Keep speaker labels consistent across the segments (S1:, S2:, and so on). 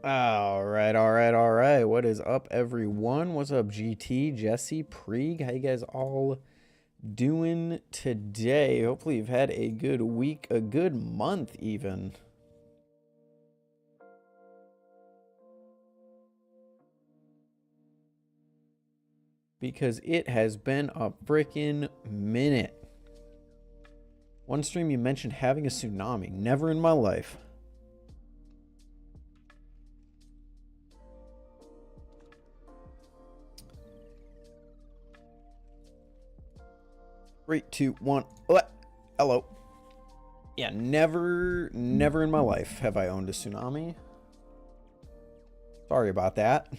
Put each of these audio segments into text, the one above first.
S1: All right. What is up, everyone? What's up, GT, Jesse, Preeg? How you guys all doing today? Hopefully you've had a good week, a good month even. Because it has been a freaking minute. One stream you mentioned having a tsunami. Never in my life. Three, two, one. Hello. Yeah, never in my life have I owned a tsunami. Sorry about that.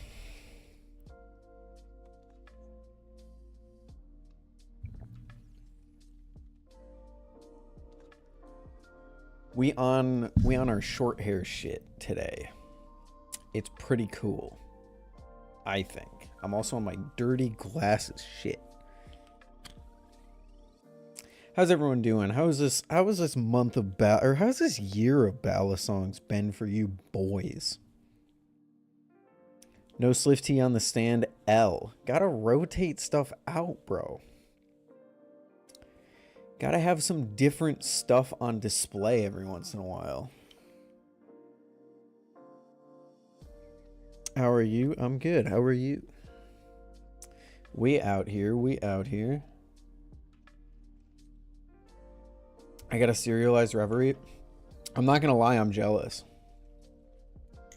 S1: We on our short hair shit today. It's pretty cool, I think. I'm also on my dirty glasses shit. How's everyone doing? How's this month of how's this year of Balisongs been for you boys? No SlifT on the stand. L. Gotta rotate stuff out, bro. Gotta have some different stuff on display every once in a while. How are you? I'm good. How are you? We out here. I got a serialized reverie. I'm not gonna lie, I'm jealous.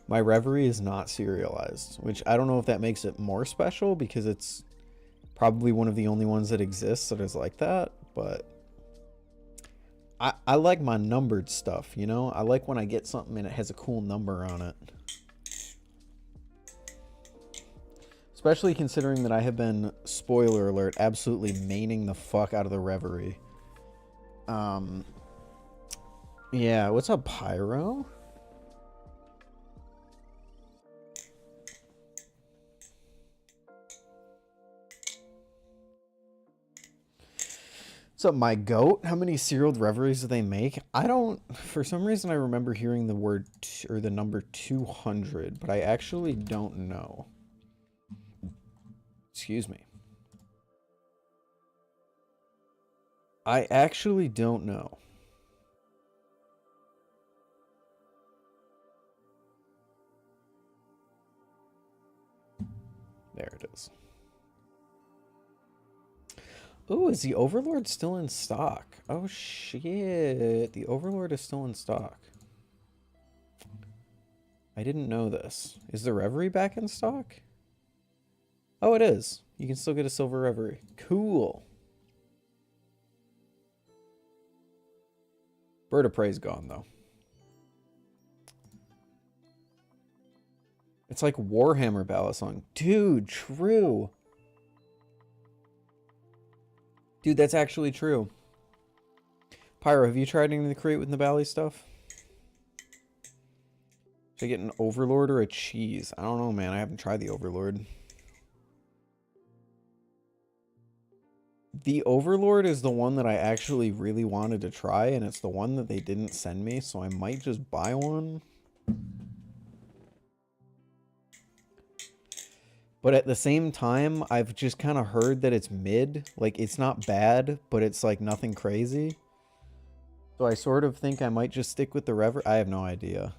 S1: My reverie is not serialized, which I don't know if that makes it more special because it's probably one of the only ones that exists that is like that, but I like my numbered stuff, you know? I like when I get something and it has a cool number on it. Especially considering that I have been, spoiler alert, absolutely maining the fuck out of the reverie. Yeah, what's up, Pyro? What's up, my goat? How many serial reveries do they make? I don't, for some reason I remember hearing the word, or the number 200, but I actually don't know. Excuse me. I actually don't know. Ooh, is the Overlord still in stock? Oh shit, the Overlord is still in stock. I didn't know this. Is the Reverie back in stock? Oh, it is. You can still get a silver Reverie. Cool. Bird of Prey's gone, though. It's like Warhammer Balisong. Dude, true. Dude, that's actually true. Pyro, have you tried any of the Crate with Nabali stuff? Should I get an Overlord or a cheese? I don't know, man. I haven't tried the Overlord. The Overlord is the one that I actually really wanted to try, and it's the one that they didn't send me, so I might just buy one. But at the same time, I've just kind of heard that it's mid. Like, it's not bad, but it's like nothing crazy. So I sort of think I might just stick with the Rever. I have no idea.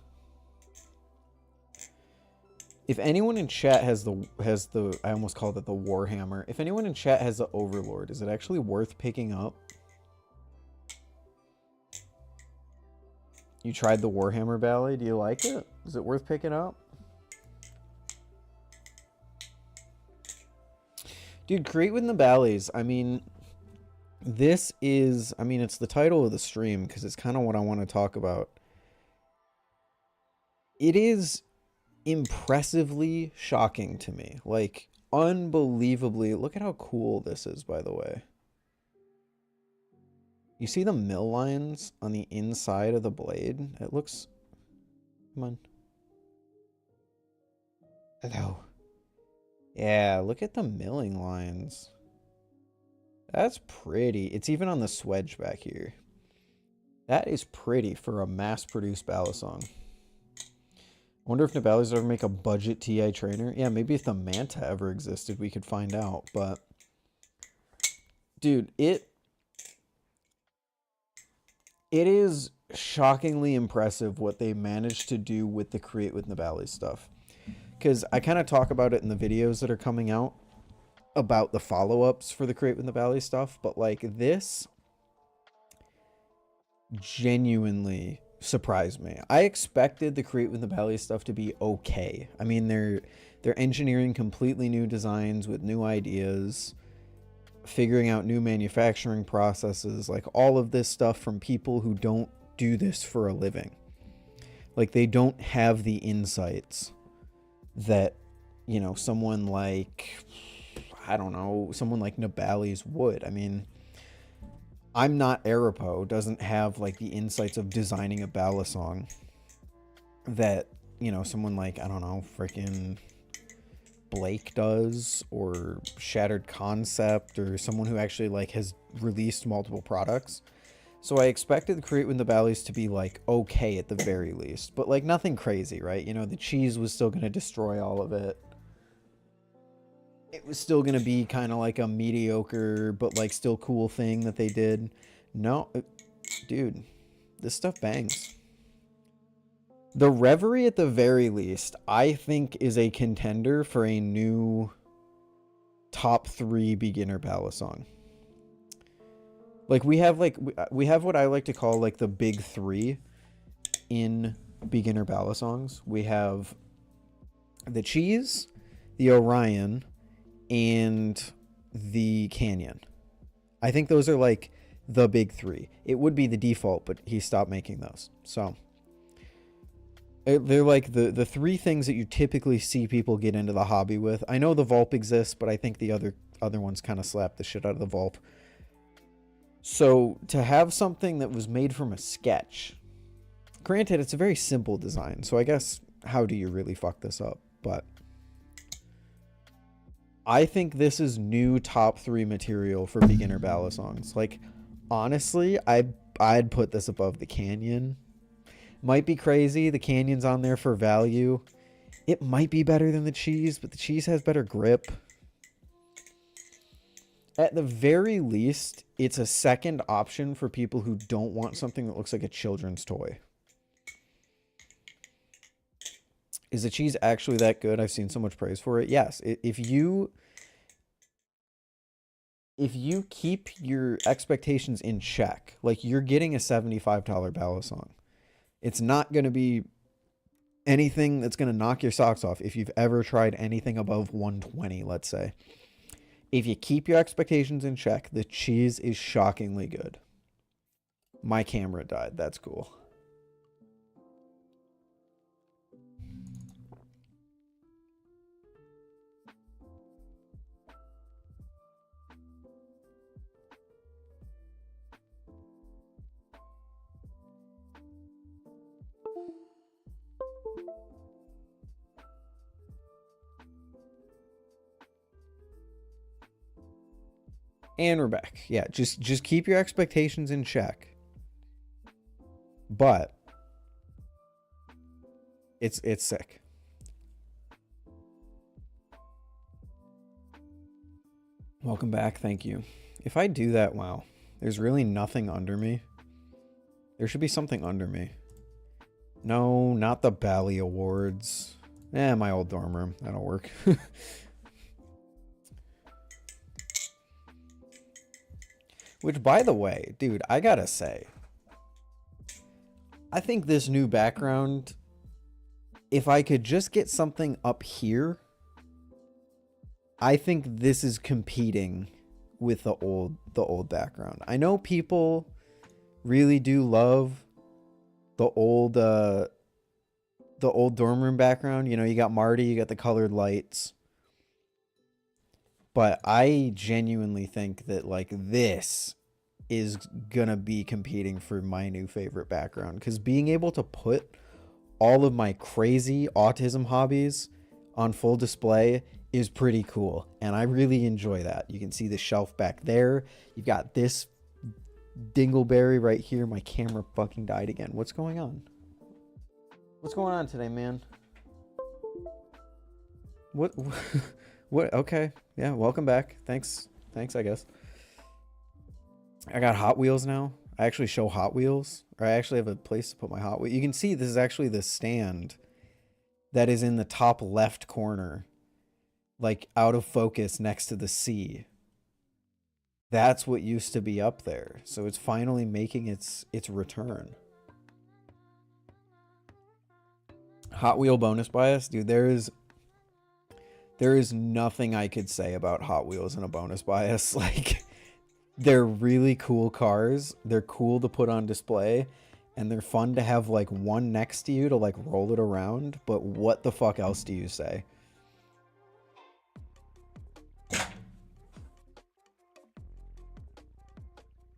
S1: If anyone in chat has the I almost called it the Warhammer. If anyone in chat has the Overlord, is it actually worth picking up? You tried the Warhammer Ballet? Do you like it? Is it worth picking up? Dude, Create with Nabalis. I mean, this is, I mean, it's the title of the stream because it's kind of what I want to talk about. It is impressively shocking to me. Like, unbelievably. Look at how cool this is, by the way. You see the mill lines on the inside of the blade? It looks... Come on. Hello. Yeah, look at the milling lines. That's pretty. It's even on the swedge back here. That is pretty for a mass-produced Balisong. I wonder if Nabalis ever make a budget TI trainer. Yeah, maybe if the Manta ever existed, we could find out. But, dude, it is shockingly impressive what they managed to do with the Create with Nabalis stuff. Because I kind of talk about it in the videos that are coming out about the follow-ups for the Create with Nabalis stuff. But, like, this genuinely surprised me. I expected the Create with Nabalis stuff to be okay. I mean, they're engineering completely new designs with new ideas, figuring out new manufacturing processes, like all of this stuff from people who don't do this for a living. Like, they don't have the insights that, you know, someone like, I don't know, someone like Nabalis would. I mean, I'm Not Arapo doesn't have like the insights of designing a Balisong that, you know, someone like, I don't know, freaking Blake does, or Shattered Concept, or someone who actually like has released multiple products. So I expected the Create with Nabalis to be like okay at the very least, but like nothing crazy, right? You know, the cheese was still going to destroy all of it. It was still going to be kind of like a mediocre, but like still cool thing that they did. No, dude, this stuff bangs. The Reverie, at the very least, I think is a contender for a new top 3 beginner Balisong. Like, we have what I like to call like the big 3 in beginner Balisongs. We have the Cheese, the Orion, and the Canyon. I think those are like the big 3. It would be the default, but he stopped making those. So they're like the 3 things that you typically see people get into the hobby with. I know the Vulp exists, but I think the other ones kind of slap the shit out of the Vulp. So to have something that was made from a sketch, granted, it's a very simple design, so I guess how do you really fuck this up? But I think this is new top 3 material for beginner Balisongs. Like, honestly, I'd put this above the Canyon. Might be crazy. The Canyon's on there for value. It might be better than the Cheese, but the Cheese has better grip. At the very least, it's a second option for people who don't want something that looks like a children's toy. Is the Cheese actually that good? I've seen so much praise for it. Yes. if you keep your expectations in check, like you're getting a $75 Balisong, it's not going to be anything that's going to knock your socks off if you've ever tried anything above 120, let's say. If you keep your expectations in check, the cheese is shockingly good. My camera died. That's cool. And we're back. Yeah, just keep your expectations in check. But it's sick. Welcome back. Thank you. If I do that, wow. There's really nothing under me. There should be something under me. No, not the Bally Awards. My old dorm room. That'll work. Which, by the way, dude, I gotta say, I think this new background, if I could just get something up here, I think this is competing with the old background. I know people really do love the old dorm room background. You know, you got Marty, you got the colored lights. But I genuinely think that, like, this is gonna be competing for my new favorite background. Because being able to put all of my crazy autism hobbies on full display is pretty cool. And I really enjoy that. You can see the shelf back there. You've got this dingleberry right here. My camera fucking died again. What's going on? What's going on today, man? What? What? Okay. Yeah, welcome back. Thanks, I guess. I got Hot Wheels now. I actually show Hot Wheels. Or I actually have a place to put my Hot Wheels. You can see this is actually the stand that is in the top left corner. Like, out of focus next to the C. That's what used to be up there. So it's finally making its return. Hot Wheel bonus bias? Dude, there is nothing I could say about Hot Wheels in a bonus bias. Like, they're really cool cars. They're cool to put on display. And they're fun to have, like, one next to you to, like, roll it around. But what the fuck else do you say?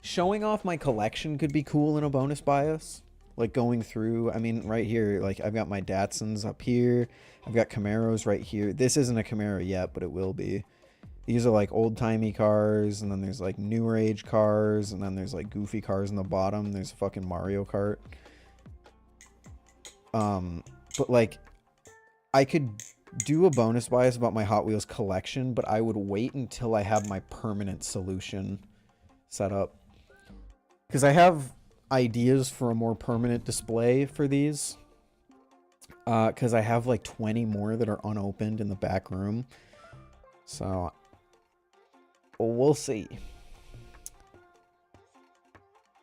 S1: Showing off my collection could be cool in a bonus bias. Like, going through, I mean, right here, like, I've got my Datsuns up here. I've got Camaros right here. This isn't a Camaro yet, but it will be. These are, like, old-timey cars, and then there's, like, newer age cars, and then there's, like, goofy cars in the bottom. There's fucking Mario Kart. But, like, I could do a bonus bias about my Hot Wheels collection, but I would wait until I have my permanent solution set up. Because I have ideas for a more permanent display for these. Because I have like 20 more that are unopened in the back room. So, we'll see.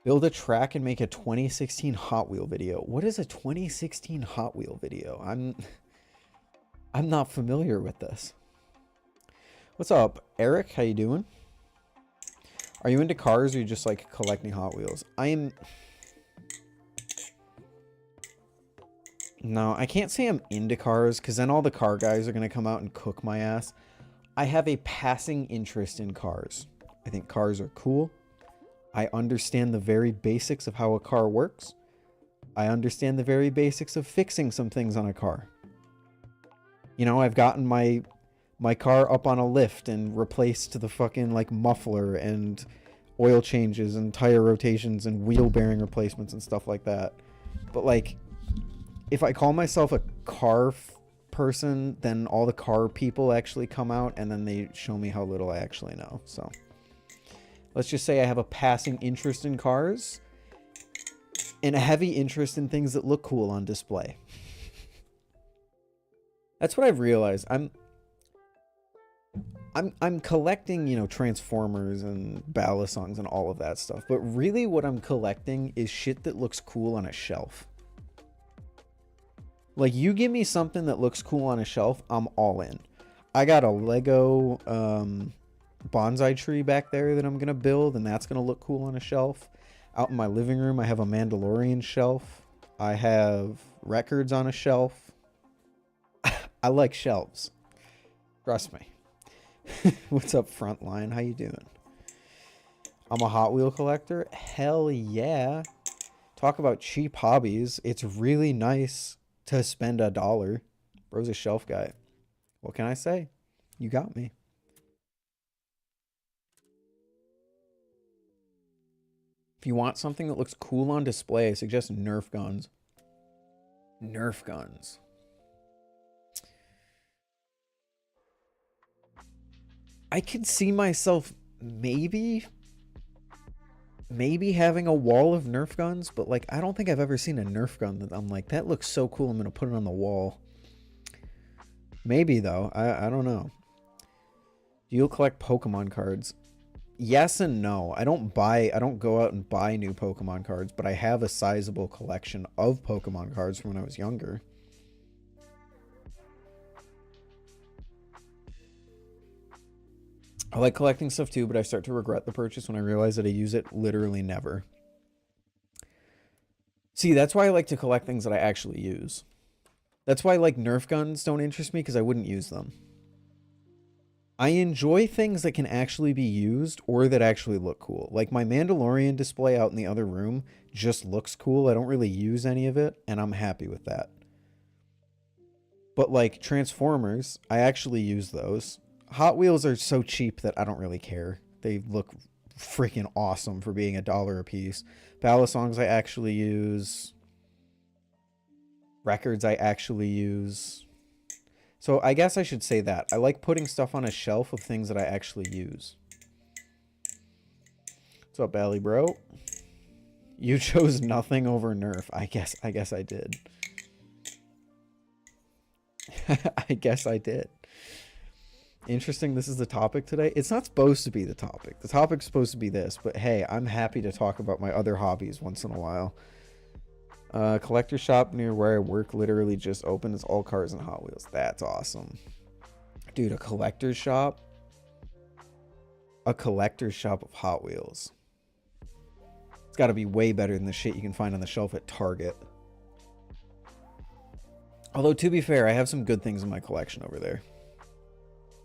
S1: Build a track and make a 2016 Hot Wheel video. What is a 2016 Hot Wheel video? I'm not familiar with this. What's up, Eric? How you doing? Are you into cars or are you just like collecting Hot Wheels? No, I can't say I'm into cars because then all the car guys are going to come out and cook my ass. I have a passing interest in cars. I think cars are cool. I understand the very basics of how a car works. I understand the very basics of fixing some things on a car. You know, I've gotten my car up on a lift and replaced the fucking like muffler and oil changes and tire rotations and wheel bearing replacements and stuff like that. But like, if I call myself a car person, then all the car people actually come out and then they show me how little I actually know. So let's just say I have a passing interest in cars and a heavy interest in things that look cool on display. That's what I've realized. I'm collecting, you know, Transformers and Balisongs and all of that stuff. But really what I'm collecting is shit that looks cool on a shelf. Like, you give me something that looks cool on a shelf, I'm all in. I got a Lego bonsai tree back there that I'm going to build, and that's going to look cool on a shelf. Out in my living room, I have a Mandalorian shelf. I have records on a shelf. I like shelves. Trust me. What's up, Frontline? How you doing? I'm a Hot Wheel collector. Hell yeah. Talk about cheap hobbies. It's really nice to spend $1. Bro's a shelf guy. What can I say? You got me. If you want something that looks cool on display, I suggest Nerf guns. Nerf guns. I could see myself maybe having a wall of Nerf guns, but like I don't think I've ever seen a Nerf gun that I'm like, that looks so cool, I'm gonna put it on the wall. Maybe though, I don't know. Do you collect Pokemon cards? Yes and no. I don't go out and buy new Pokemon cards, but I have a sizable collection of Pokemon cards from when I was younger. I like collecting stuff too, but I start to regret the purchase when I realize that I use it literally never. See, that's why I like to collect things that I actually use. That's why like Nerf guns don't interest me, because I wouldn't use them. I enjoy things that can actually be used or that actually look cool. Like my Mandalorian display out in the other room just looks cool. I don't really use any of it, and I'm happy with that. But like Transformers, I actually use those. Hot Wheels are so cheap that I don't really care. They look freaking awesome for being $1 a piece. Balisongs I actually use. Records I actually use. So I guess I should say that. I like putting stuff on a shelf of things that I actually use. What's up, Bally Bro? You chose nothing over Nerf. I guess I did. I guess I did. Interesting, this is the topic today. It's not supposed to be the topic. The topic's supposed to be this, but hey, I'm happy to talk about my other hobbies once in a while. Collector shop near where I work literally just opened. It's all cars and Hot Wheels. That's awesome. Dude, a collector's shop? A collector's shop of Hot Wheels. It's got to be way better than the shit you can find on the shelf at Target. Although, to be fair, I have some good things in my collection over there.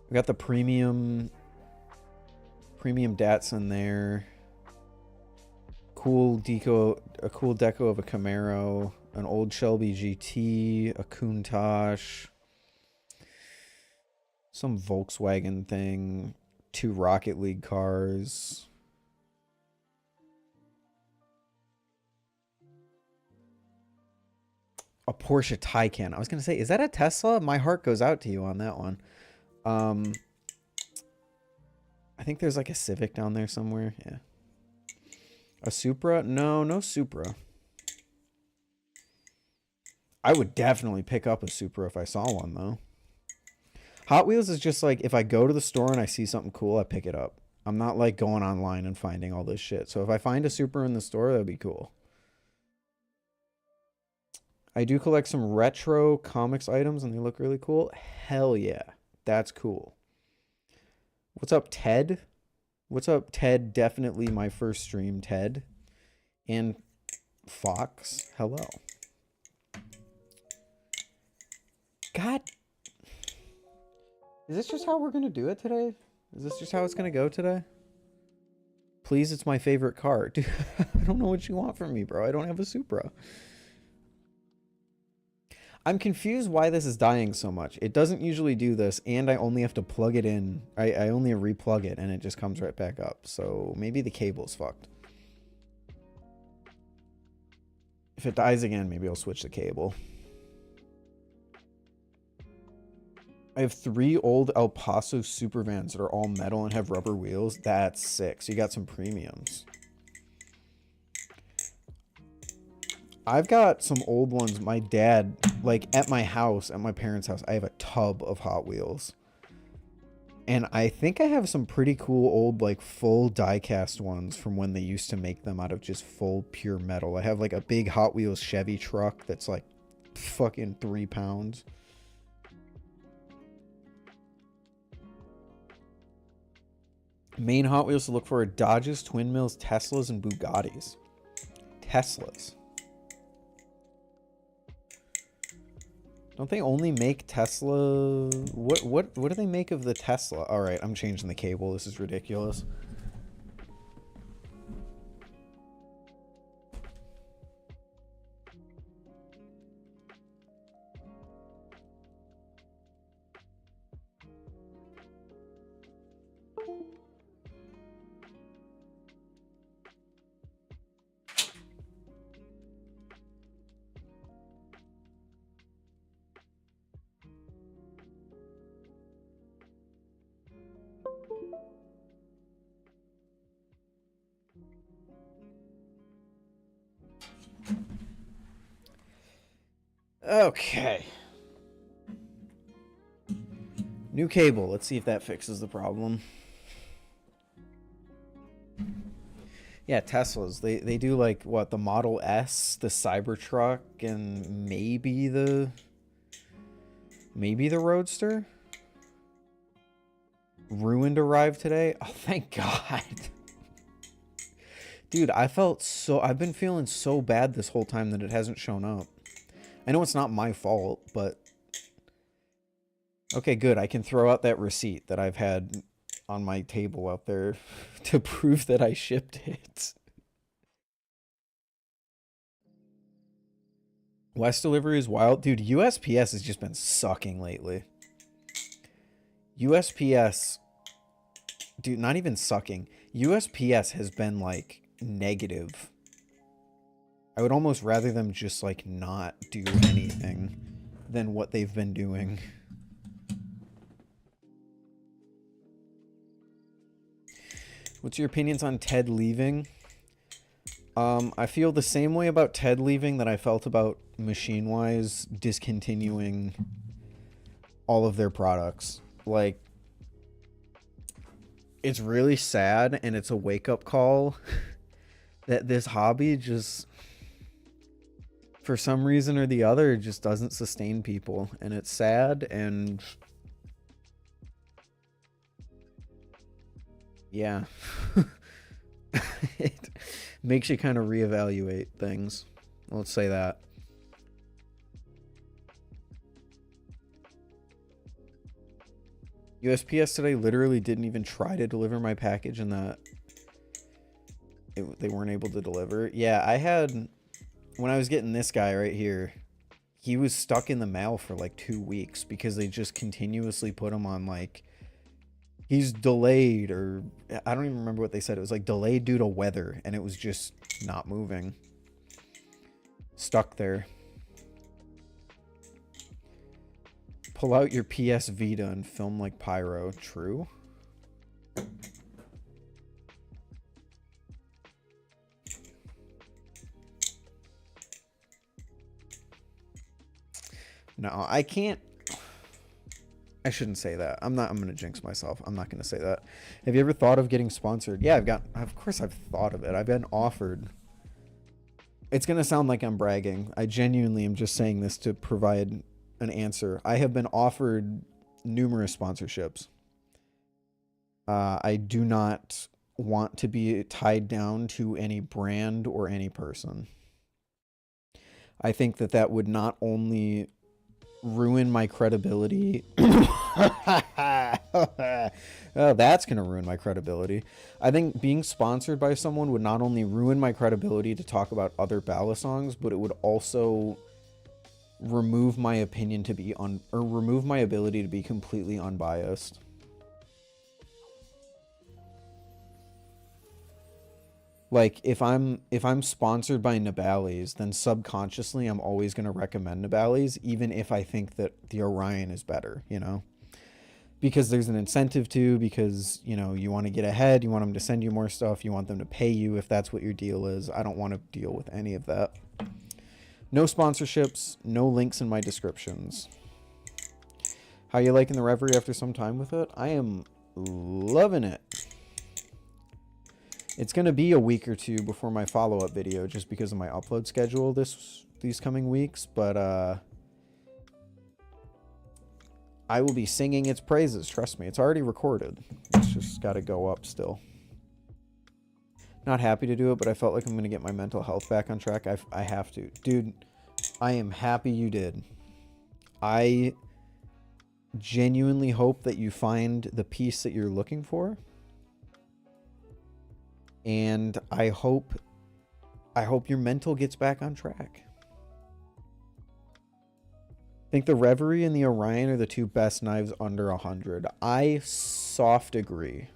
S1: We got the premium Datsun there. Cool deco, a cool deco of a Camaro, an old Shelby GT, a Countach, some Volkswagen thing, 2 Rocket League cars. A Porsche Taycan. I was going to say, is that a Tesla? My heart goes out to you on that one. I think there's like a Civic down there somewhere. Yeah. A Supra? No, no Supra. I would definitely pick up a Supra if I saw one, though. Hot Wheels is just like, if I go to the store and I see something cool, I pick it up. I'm not like going online and finding all this shit. So if I find a Supra in the store, that'd be cool. I do collect some retro comics items and they look really cool. Hell yeah. That's cool. What's up, Ted? What's up, Ted? Definitely my first stream, Ted. And Fox. Hello. God. Is this just how we're going to do it today? Is this just how it's going to go today? Please, it's my favorite car. Dude, I don't know what you want from me, bro. I don't have a Supra. I'm confused why this is dying so much. It doesn't usually do this, and I only have to plug it in. I only replug it, and it just comes right back up. So maybe the cable's fucked. If it dies again, maybe I'll switch the cable. I have 3 old El Paso Supervans that are all metal and have rubber wheels. That's sick. So you got some premiums. I've got some old ones. My dad, like at my house, at my parents' house, I have a tub of Hot Wheels. And I think I have some pretty cool old, like, full die-cast ones from when they used to make them out of just full pure metal. I have, like, a big Hot Wheels Chevy truck that's, like, fucking 3 pounds. Main Hot Wheels to look for are Dodges, Twin Mills, Teslas, and Bugattis. Teslas. Don't they only make Tesla? What do they make of the Tesla? All right, I'm changing the cable. This is ridiculous. Okay. New cable. Let's see if that fixes the problem. Yeah, Teslas. They do like what, the Model S, the Cybertruck, and maybe the Roadster. Ruined arrived today. Oh, thank God. Dude, I've been feeling so bad this whole time that it hasn't shown up. I know it's not my fault, but okay, good. I can throw out that receipt that I've had on my table out there to prove that I shipped it. West delivery is wild. Dude, USPS has just been sucking lately. USPS, dude, not even sucking. USPS has been like negative. I would almost rather them just like not do anything than what they've been doing. What's your opinions on Ted leaving? I feel the same way about Ted leaving that I felt about Machinewise discontinuing all of their products. Like, it's really sad and it's a wake-up call that this hobby just, for some reason or the other, just doesn't sustain people. And it's sad, and yeah. It makes you kind of reevaluate things. Let's say that. USPS today literally didn't even try to deliver my package, and that they weren't able to deliver. Yeah, I had, when I was getting this guy right here, he was stuck in the mail for like 2 weeks because they just continuously put him on like, he's delayed, or I don't even remember what they said. It was like delayed due to weather, and it was just not moving. Stuck there. Pull out your PS Vita and film like Pyro. True. No, I can't. I shouldn't say that. I'm going to jinx myself. I'm not going to say that. Have you ever thought of getting sponsored? Yeah, of course I've thought of it. I've been offered. It's going to sound like I'm bragging. I genuinely am just saying this to provide an answer. I have been offered numerous sponsorships. I do not want to be tied down to any brand or any person. I think that would not only ruin my credibility. Oh, that's gonna ruin my credibility. I think being sponsored by someone would not only ruin my credibility to talk about other Balisongs, but it would also remove my opinion to be remove my ability to be completely unbiased. Like, if I'm sponsored by Nabalis, then subconsciously I'm always going to recommend Nabalis, even if I think that the Orion is better, you know? Because there's an incentive to, because, you know, you want to get ahead, you want them to send you more stuff, you want them to pay you if that's what your deal is. I don't want to deal with any of that. No sponsorships, no links in my descriptions. How you liking the Reverie after some time with it? I am Loving it. It's going to be a week or two before my follow-up video just because of my upload schedule these coming weeks, but I will be singing its praises, trust me. It's already recorded. It's just got to go up still. Not happy to do it, but I felt like I'm going to get my mental health back on track. I have to. Dude, I am happy you did. I genuinely hope that you find the peace that you're looking for. And I hope your mental gets back on track. I think the Reverie and the Orion are the two best knives under 100. I soft agree.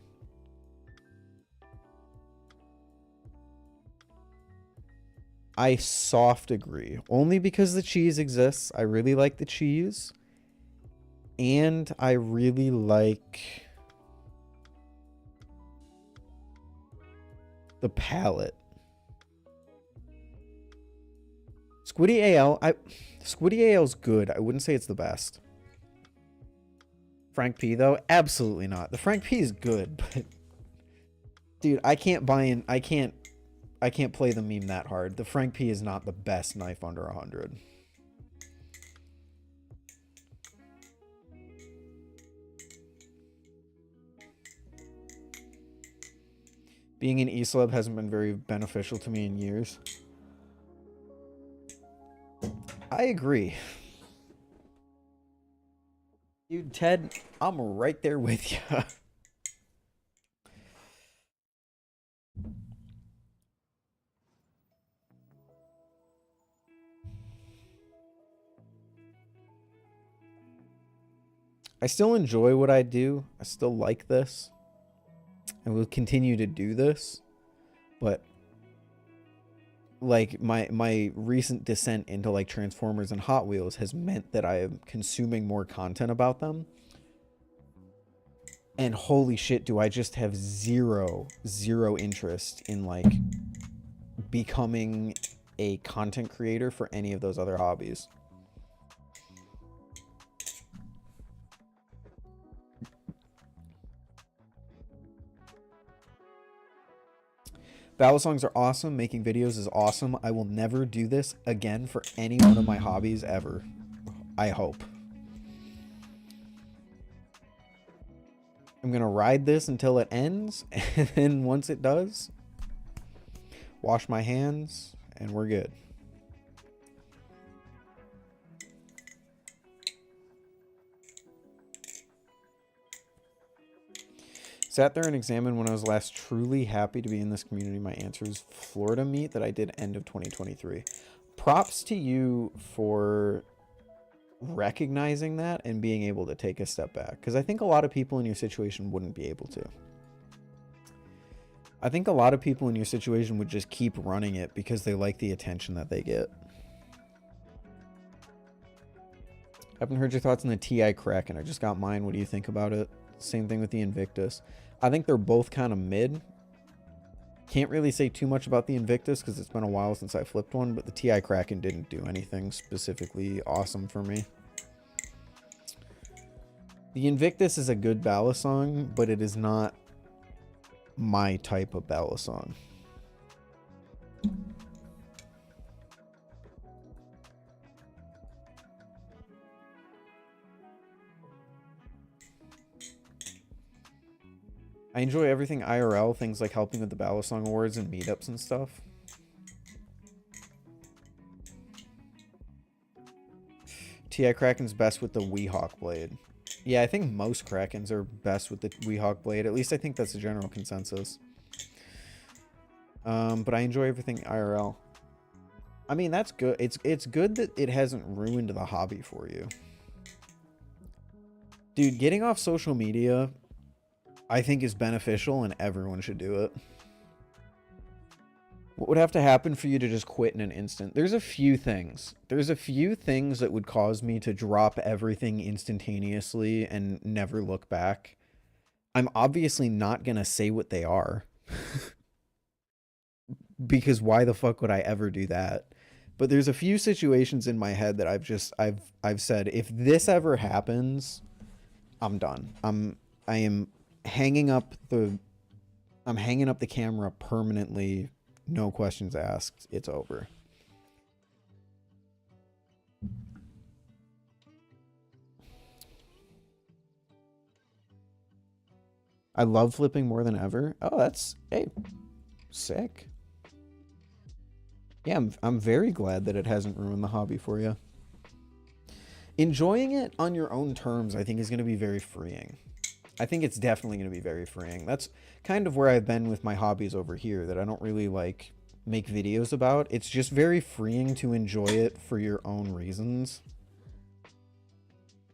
S1: I soft agree. Only because the cheese exists. I really like the cheese. And I really like the palette. Squiddy AL, Squiddy AL's good. I wouldn't say it's the best. Frank P though, absolutely not. The Frank P is good, but dude, I can't buy in. I can't play the meme that hard. The Frank P is not the best knife under 100. Being in eSlab hasn't been very beneficial to me in years. I agree. Dude, Ted, I'm right there with you. I still enjoy what I do. I still like this. I will continue to do this. But like my recent descent into like Transformers and Hot Wheels has meant that I am consuming more content about them. And holy shit, do I just have zero interest in like becoming a content creator for any of those other hobbies. Balisongs are awesome. Making videos is awesome. I will never do this again for any one of my hobbies ever. I hope. I'm going to ride this until it ends. And then once it does, wash my hands and we're good. Sat there and examined when I was last truly happy to be in this community. My answer is Florida meet that I did end of 2023. Props to you for recognizing that and being able to take a step back. Because I think a lot of people in your situation wouldn't be able to. I think a lot of people in your situation would just keep running it because they like the attention that they get. Haven't heard your thoughts on the TI Kraken. I just got mine. What do you think about it? Same thing with the Invictus. I think they're both kind of mid. Can't really say too much about the Invictus because it's been a while since I flipped one, but the TI Kraken didn't do anything specifically awesome for me. The Invictus is a good Balisong, but it is not my type of Balisong. I enjoy everything IRL, things like helping with the Balisong Awards and meetups and stuff. TI Kraken's best with the Weehawk blade. Yeah, I think most Krakens are best with the Weehawk blade. At least I think that's the general consensus. But I enjoy everything IRL. I mean, that's good. It's good that it hasn't ruined the hobby for you. Dude, getting off social media, I think, is beneficial and everyone should do it. What would have to happen for you to just quit in an instant? There's a few things. There's a few things that would cause me to drop everything instantaneously and never look back. I'm obviously not going to say what they are. Because why the fuck would I ever do that? But there's a few situations in my head that I've said, if this ever happens, I'm done. I am hanging up the camera permanently, no questions asked. It's over. I love flipping more than ever. Oh, that's, hey, sick. Yeah, I'm very glad that it hasn't ruined the hobby for you. Enjoying it on your own terms, I think, is going to be very freeing. I think it's definitely going to be very freeing. That's kind of where I've been with my hobbies over here, that I don't really, like, make videos about. It's just very freeing to enjoy it for your own reasons.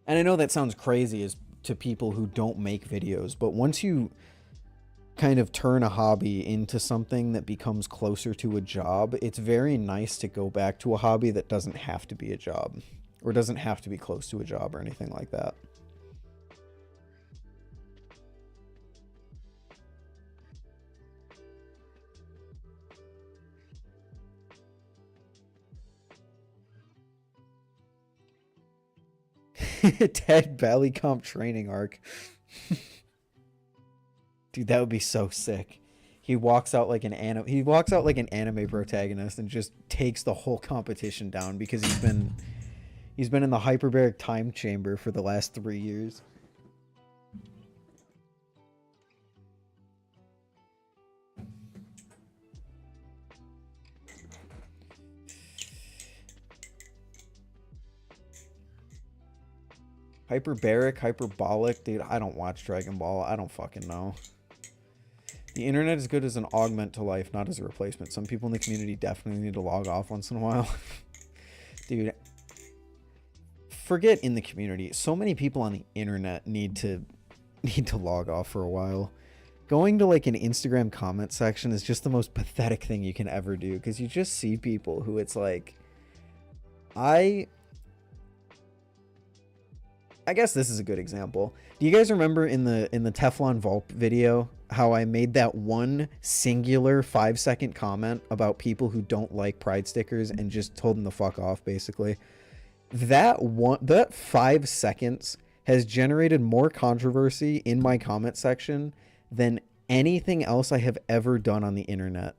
S1: And I know that sounds crazy as to people who don't make videos, but once you kind of turn a hobby into something that becomes closer to a job, it's very nice to go back to a hobby that doesn't have to be a job, or doesn't have to be close to a job or anything like that. Ted Belly Comp training arc. Dude, that would be so sick. He walks out like an anime protagonist and just takes the whole competition down because he's been in the hyperbaric time chamber for the last 3 years. Hyperbaric, hyperbolic, dude, I don't watch Dragon Ball. I don't fucking know. The internet is good as an augment to life, not as a replacement. Some people in the community definitely need to log off once in a while. Dude, forget in the community. So many people on the internet need to log off for a while. Going to like an Instagram comment section is just the most pathetic thing you can ever do, because you just see people who it's like, I guess this is a good example. Do you guys remember in the Teflon Vulp video how I made that one singular 5-second comment about people who don't like pride stickers and just told them to fuck off, basically? That 5 seconds has generated more controversy in my comment section than anything else I have ever done on the internet.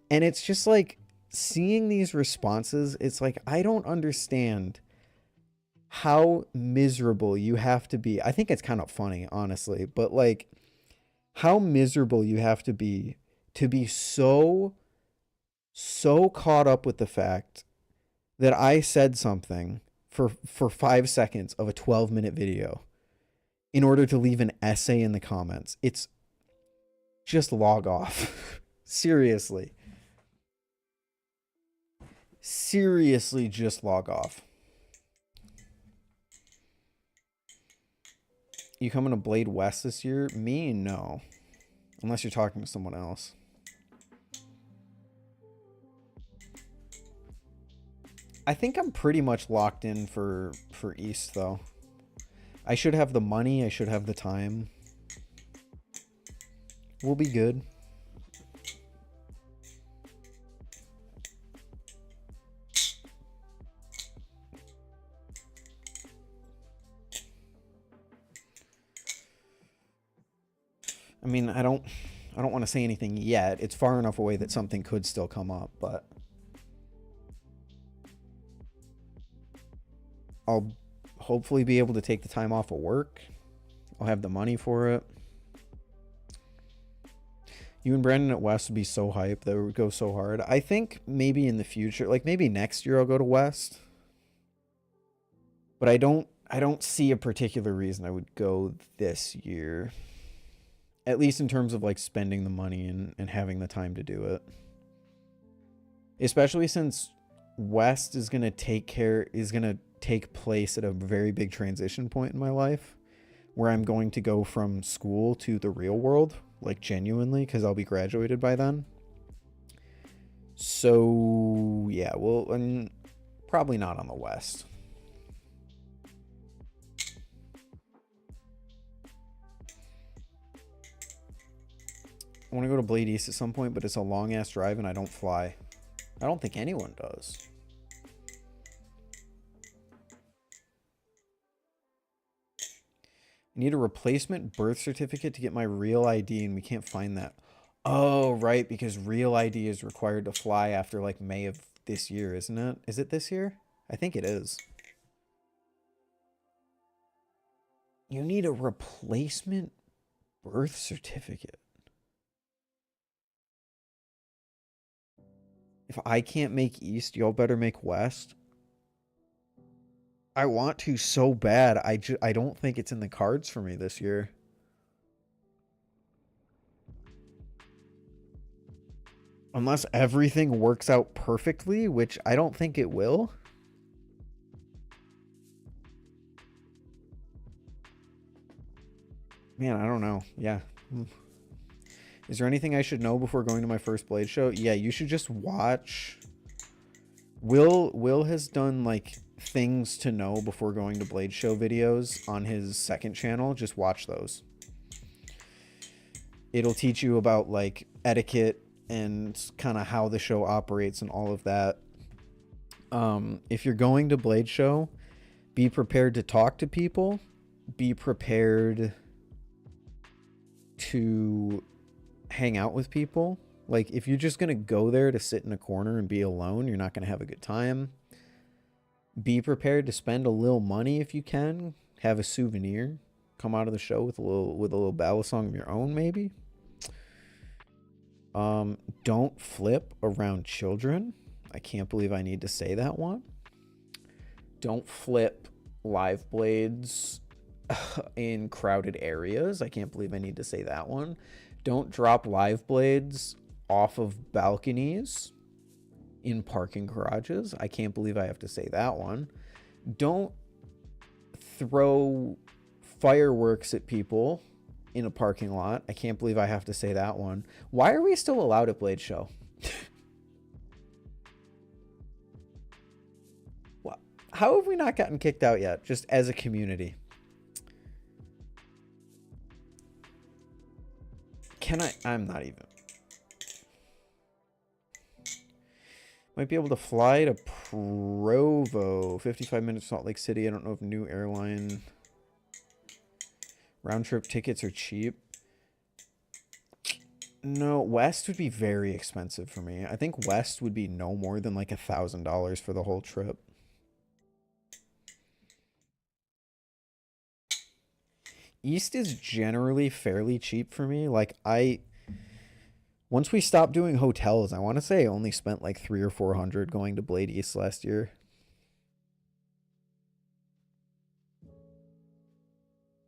S1: And it's just like, seeing these responses, it's like, I don't understand how miserable you have to be. I think it's kind of funny, honestly, but like how miserable you have to be so caught up with the fact that I said something for 5 seconds of a 12-minute video in order to leave an essay in the comments. It's just log off. Seriously, just log off. You coming to Blade West this year? Me? No. Unless you're talking to someone else. I think I'm pretty much locked in for East, though. I should have the money. I should have the time. We'll be good. I mean, I don't want to say anything yet. It's far enough away that something could still come up, but I'll hopefully be able to take the time off of work. I'll have the money for it. You and Brandon at West would be so hype. That would go so hard. I think maybe in the future, like maybe next year I'll go to West. But I don't see a particular reason I would go this year. At least in terms of like spending the money and having the time to do it. Especially since West is going to take place at a very big transition point in my life, where I'm going to go from school to the real world, like genuinely, because I'll be graduated by then. So yeah, well, I'm probably not on the West. I want to go to Blade East at some point, but it's a long ass drive and I don't fly. I don't think anyone does. I Need a replacement birth certificate to get my real ID, and we can't find that. Oh, right, because real ID is required to fly after, like, May of this year, isn't it? Is it this year? I think it is. You need a replacement birth certificate. If I can't make East, y'all better make West. I want to so bad. I don't think it's in the cards for me this year. Unless everything works out perfectly, which I don't think it will. Man, I don't know. Yeah. Is there anything I should know before going to my first Blade show? Yeah, you should just watch. Will has done, like, things to know before going to Blade show videos on his second channel. Just watch those. It'll teach you about, like, etiquette and kind of how the show operates and all of that. If you're going to Blade show, be prepared to talk to people. Be prepared to hang out with people. Like, if you're just gonna go there to sit in a corner and be alone, you're not gonna have a good time. Be prepared to spend a little money if you can. Have a souvenir. Come out of the show with a little Balisong of your own, maybe. Don't flip around children. I can't believe I need to say that one. Don't flip live blades in crowded areas. I can't believe I need to say that one. Don't drop live blades off of balconies in parking garages. I can't believe I have to say that one. Don't throw fireworks at people in a parking lot. I can't believe I have to say that one. Why are we still allowed at Blade Show? Well, how have we not gotten kicked out yet, just as a community? Can I? I'm not even. Might be able to fly to Provo. 55 minutes Salt Lake City. I don't know if new airline round trip tickets are cheap. No, West would be very expensive for me. I think West would be no more than like $1,000 for the whole trip. East is generally fairly cheap for me. Like, once we stopped doing hotels, I want to say I only spent like $300 or $400 going to Blade East last year.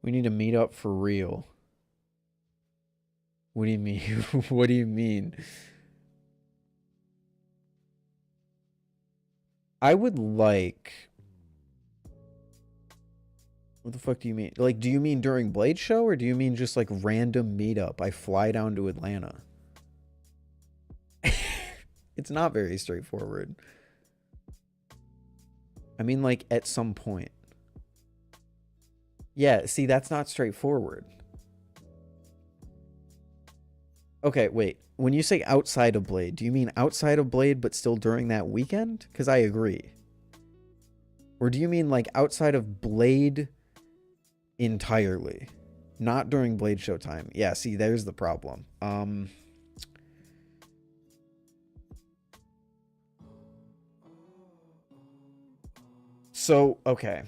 S1: We need to meet up for real. What do you mean? What do you mean? I would like... What the fuck do you mean? Like, do you mean during Blade Show, or do you mean just like random meetup? I fly down to Atlanta. It's not very straightforward. I mean, like, at some point. Yeah, see, that's not straightforward. Okay, wait. When you say outside of Blade, do you mean outside of Blade but still during that weekend? Because I agree. Or do you mean, like, outside of Blade entirely? Not during Blade Show time. Yeah, see, there's the problem. So, okay.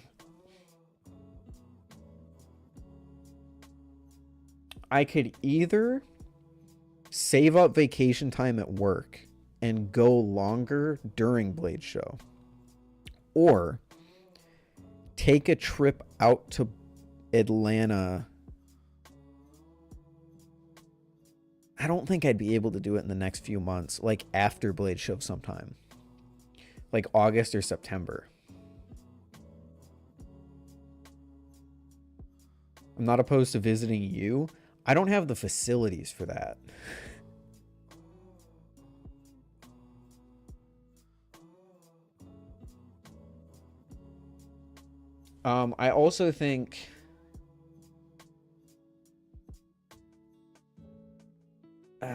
S1: I could either save up vacation time at work and go longer during Blade Show, or take a trip out to Atlanta. I don't think I'd be able to do it in the next few months, like after Blade Show sometime. Like August or September. I'm not opposed to visiting you. I don't have the facilities for that. I also think...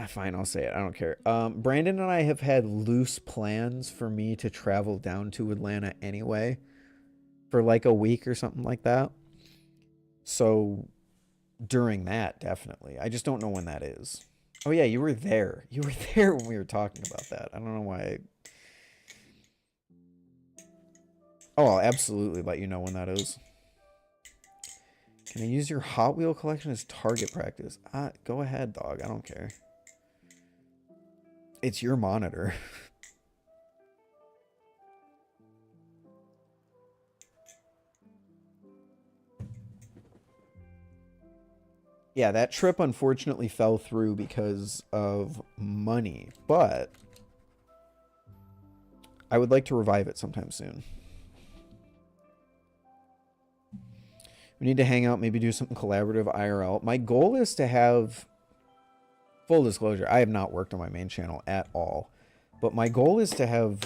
S1: fine, I'll say it. I don't care. Brandon and I have had loose plans for me to travel down to Atlanta anyway. For like a week or something like that. So during that, definitely. I just don't know when that is. Oh yeah, you were there. You were there when we were talking about that. I don't know why. Oh, I'll absolutely let you know when that is. Can I use your Hot Wheel collection as target practice? Go ahead, dog. I don't care. It's your monitor. Yeah, that trip unfortunately fell through because of money, but I would like to revive it sometime soon. We need to hang out, maybe do something collaborative IRL. My goal is to have, full disclosure, I have not worked on my main channel at all, but my goal is to have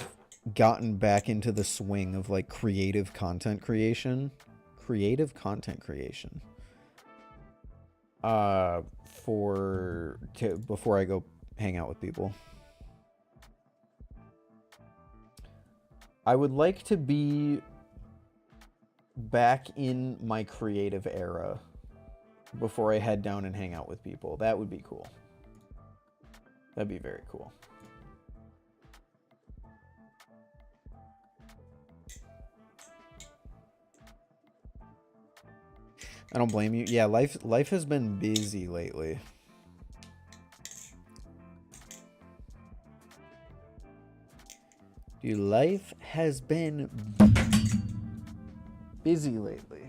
S1: gotten back into the swing of like creative content creation. Before I go hang out with people. I would like to be back in my creative era before I head down and hang out with people. That would be cool. That'd be very cool. I don't blame you. Yeah, life has been busy lately. Dude, life has been busy lately.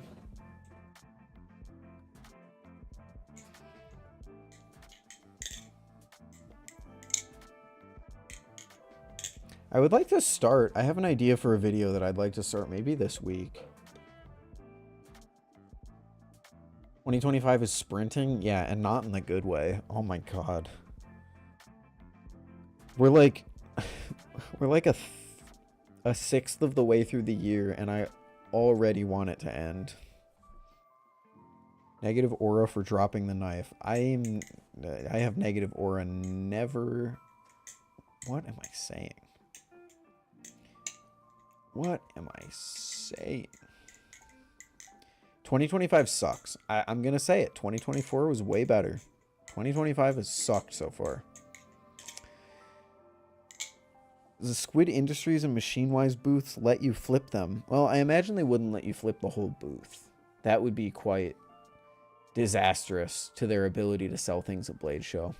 S1: I would like to start. I have an idea for a video that I'd like to start maybe this week. 2025 is sprinting? Yeah, and not in the good way. Oh my god. We're like a sixth of the way through the year, and I already want it to end. Negative aura for dropping the knife. I have negative aura never. What am I saying? What am I saying? 2025 sucks. I'm gonna say it. 2024 was way better. 2025 has sucked so far. The Squid Industries and Machinewise booths let you flip them. Well, I imagine they wouldn't let you flip the whole booth. That would be quite disastrous to their ability to sell things at Blade Show.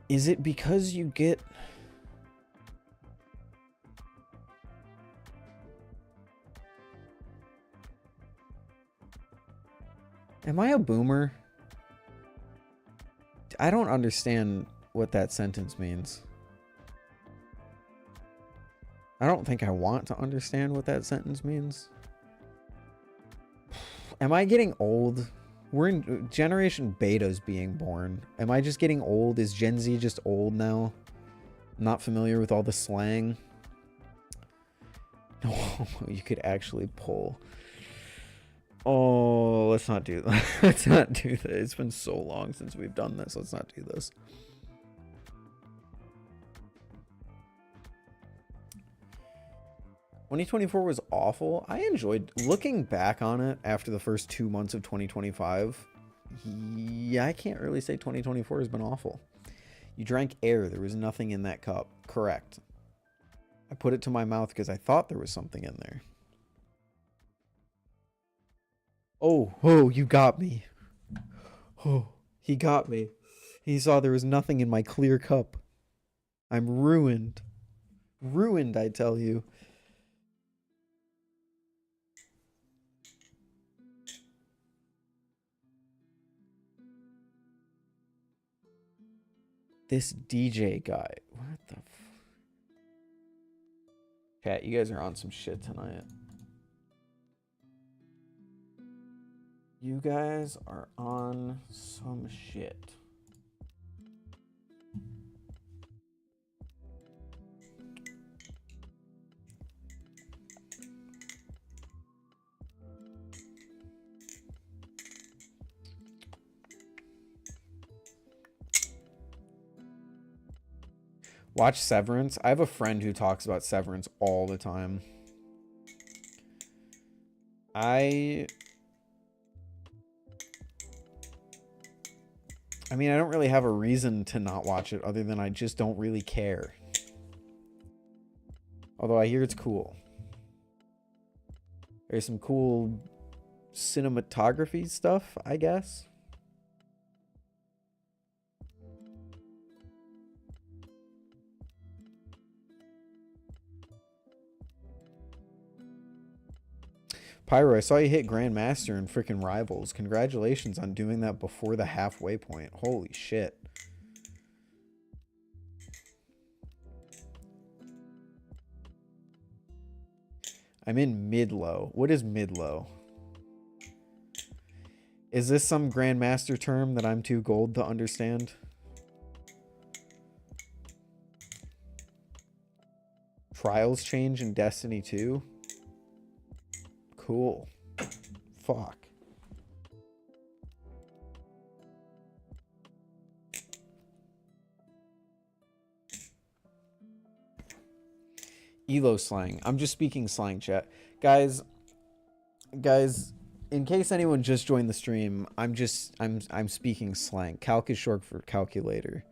S1: Is it because you get... Am I a boomer? I don't understand what that sentence means. I don't think I want to understand what that sentence means. Am I getting old? We're in generation beta's being born. Am I just getting old? Is Gen Z just old now? I'm not familiar with all the slang. No, you could actually pull. Oh, let's not do that. Let's not do that. It's been so long since we've done this. Let's not do this. ...2024 was awful. I enjoyed looking back on it after the first 2 months of 2025. Yeah, I can't really say 2024 has been awful. You drank air. There was nothing in that cup. Correct. I put it to my mouth because I thought there was something in there. Oh, you got me. Oh, he got me. He saw there was nothing in my clear cup. I'm ruined. Ruined, I tell you. This DJ guy. What the Chat, you guys are on some shit tonight. You guys are on some shit. Watch Severance. I have a friend who talks about Severance all the time. I mean, I don't really have a reason to not watch it other than I just don't really care. Although I hear it's cool. There's some cool cinematography stuff, I guess. Pyro, I saw you hit Grandmaster in freaking Rivals. Congratulations on doing that before the halfway point. Holy shit. I'm in mid-low. What is mid-low? Is this some Grandmaster term that I'm too gold to understand? Trials change in Destiny 2? Cool. Fuck. Elo slang. I'm just speaking slang, chat. Guys, in case anyone just joined the stream, I'm speaking slang. Calc is short for calculator.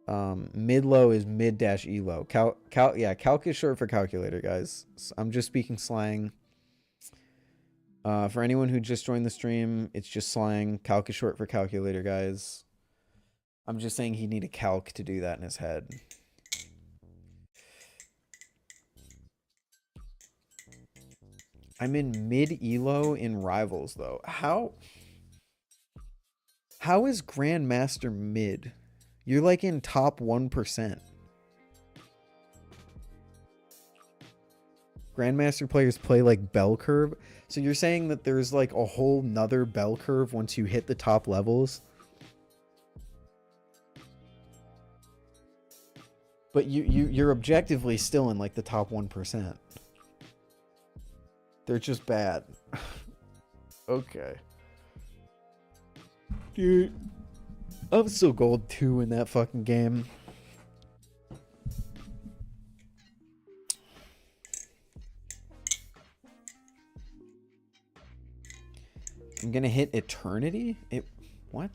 S1: Mid-low is mid-elo. Calc is short for calculator, guys. So I'm just speaking slang. For anyone who just joined the stream, it's just slang. Calc is short for calculator, guys. I'm just saying he'd need a calc to do that in his head. I'm in mid-elo in Rivals, though. How is Grandmaster mid? You're like in top 1%. Grandmaster players play like bell curve. So you're saying that there's like a whole nother bell curve once you hit the top levels? But you're objectively still in like the top 1%. They're just bad. Okay. Dude, I'm so gold 2 in that fucking game. I'm gonna hit eternity? What?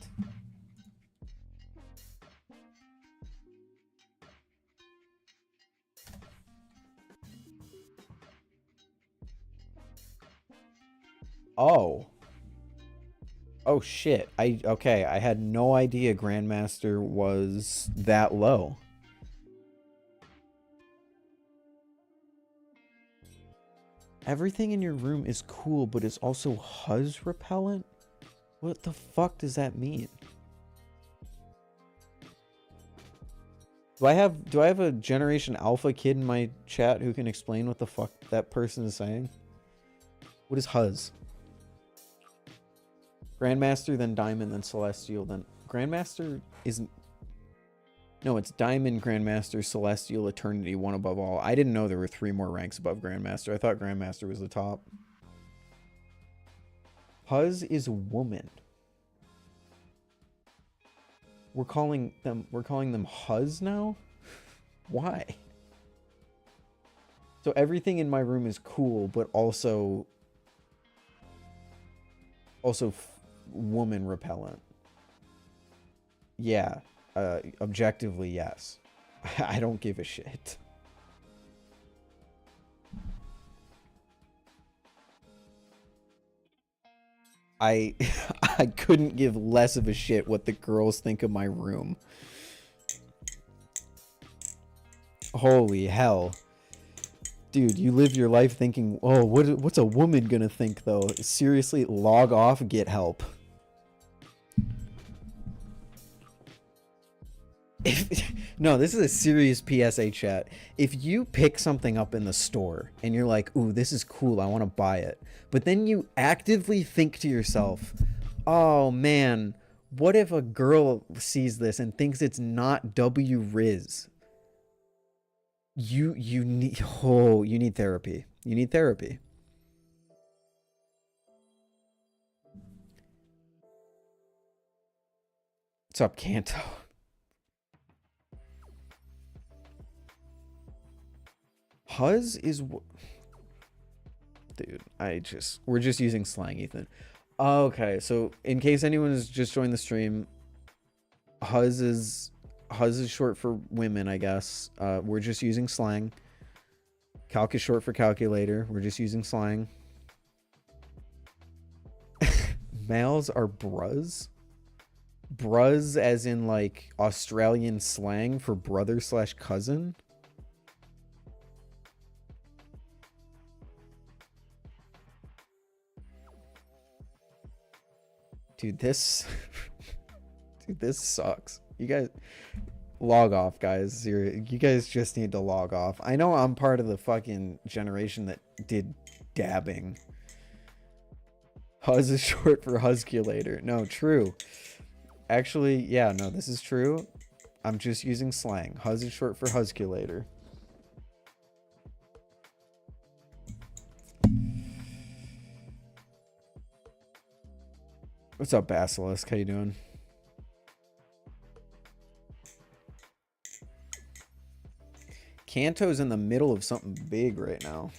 S1: Oh. Oh shit. Okay, I had no idea Grandmaster was that low. Everything in your room is cool, but it's also Huzz repellent? What the fuck does that mean? Do I have a Generation Alpha kid in my chat who can explain what the fuck that person is saying? What is Huzz? Grandmaster, then Diamond, then Celestial, then... Grandmaster isn't... No, it's Diamond, Grandmaster, Celestial, Eternity, one above all. I didn't know there were 3 more ranks above Grandmaster. I thought Grandmaster was the top. Huzz is woman. We're calling them Huzz now? Why? So everything in my room is cool, but also woman repellent. Yeah, objectively, yes. I don't give a shit. I couldn't give less of a shit what the girls think of my room. Holy hell. Dude, you live your life thinking, oh, what's a woman gonna think, though? Seriously, log off, get help. No, this is a serious PSA chat. If you pick something up in the store and you're like, ooh, this is cool, I want to buy it. But then you actively think to yourself, oh man, what if a girl sees this and thinks it's not W Riz? You need therapy. You need therapy. What's up, Kanto? Huz is... Dude, we're just using slang, Ethan. Okay, so in case anyone has just joined the stream, Huz is short for women, I guess. We're just using slang. Calc is short for calculator. We're just using slang. Males are bruz. Bruz as in like Australian slang for brother / cousin. Dude, this sucks. You guys log off, guys. You guys just need to log off. I know I'm part of the fucking generation that did dabbing. Huz is short for husculator. No, true. Actually, yeah, no, this is true. I'm just using slang. Huz is short for husculator. What's up, Basilisk? How you doing? Kanto's in the middle of something big right now.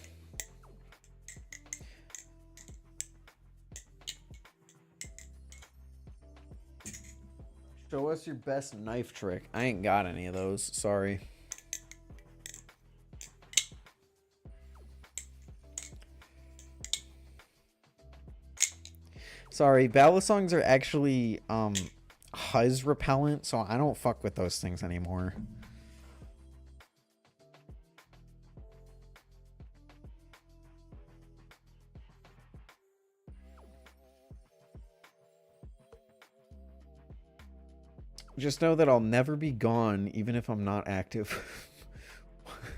S1: Show us your best knife trick. I ain't got any of those. Sorry. Sorry, Balisongs are actually Huz repellent, so I don't fuck with those things anymore. Just know that I'll never be gone, even if I'm not active.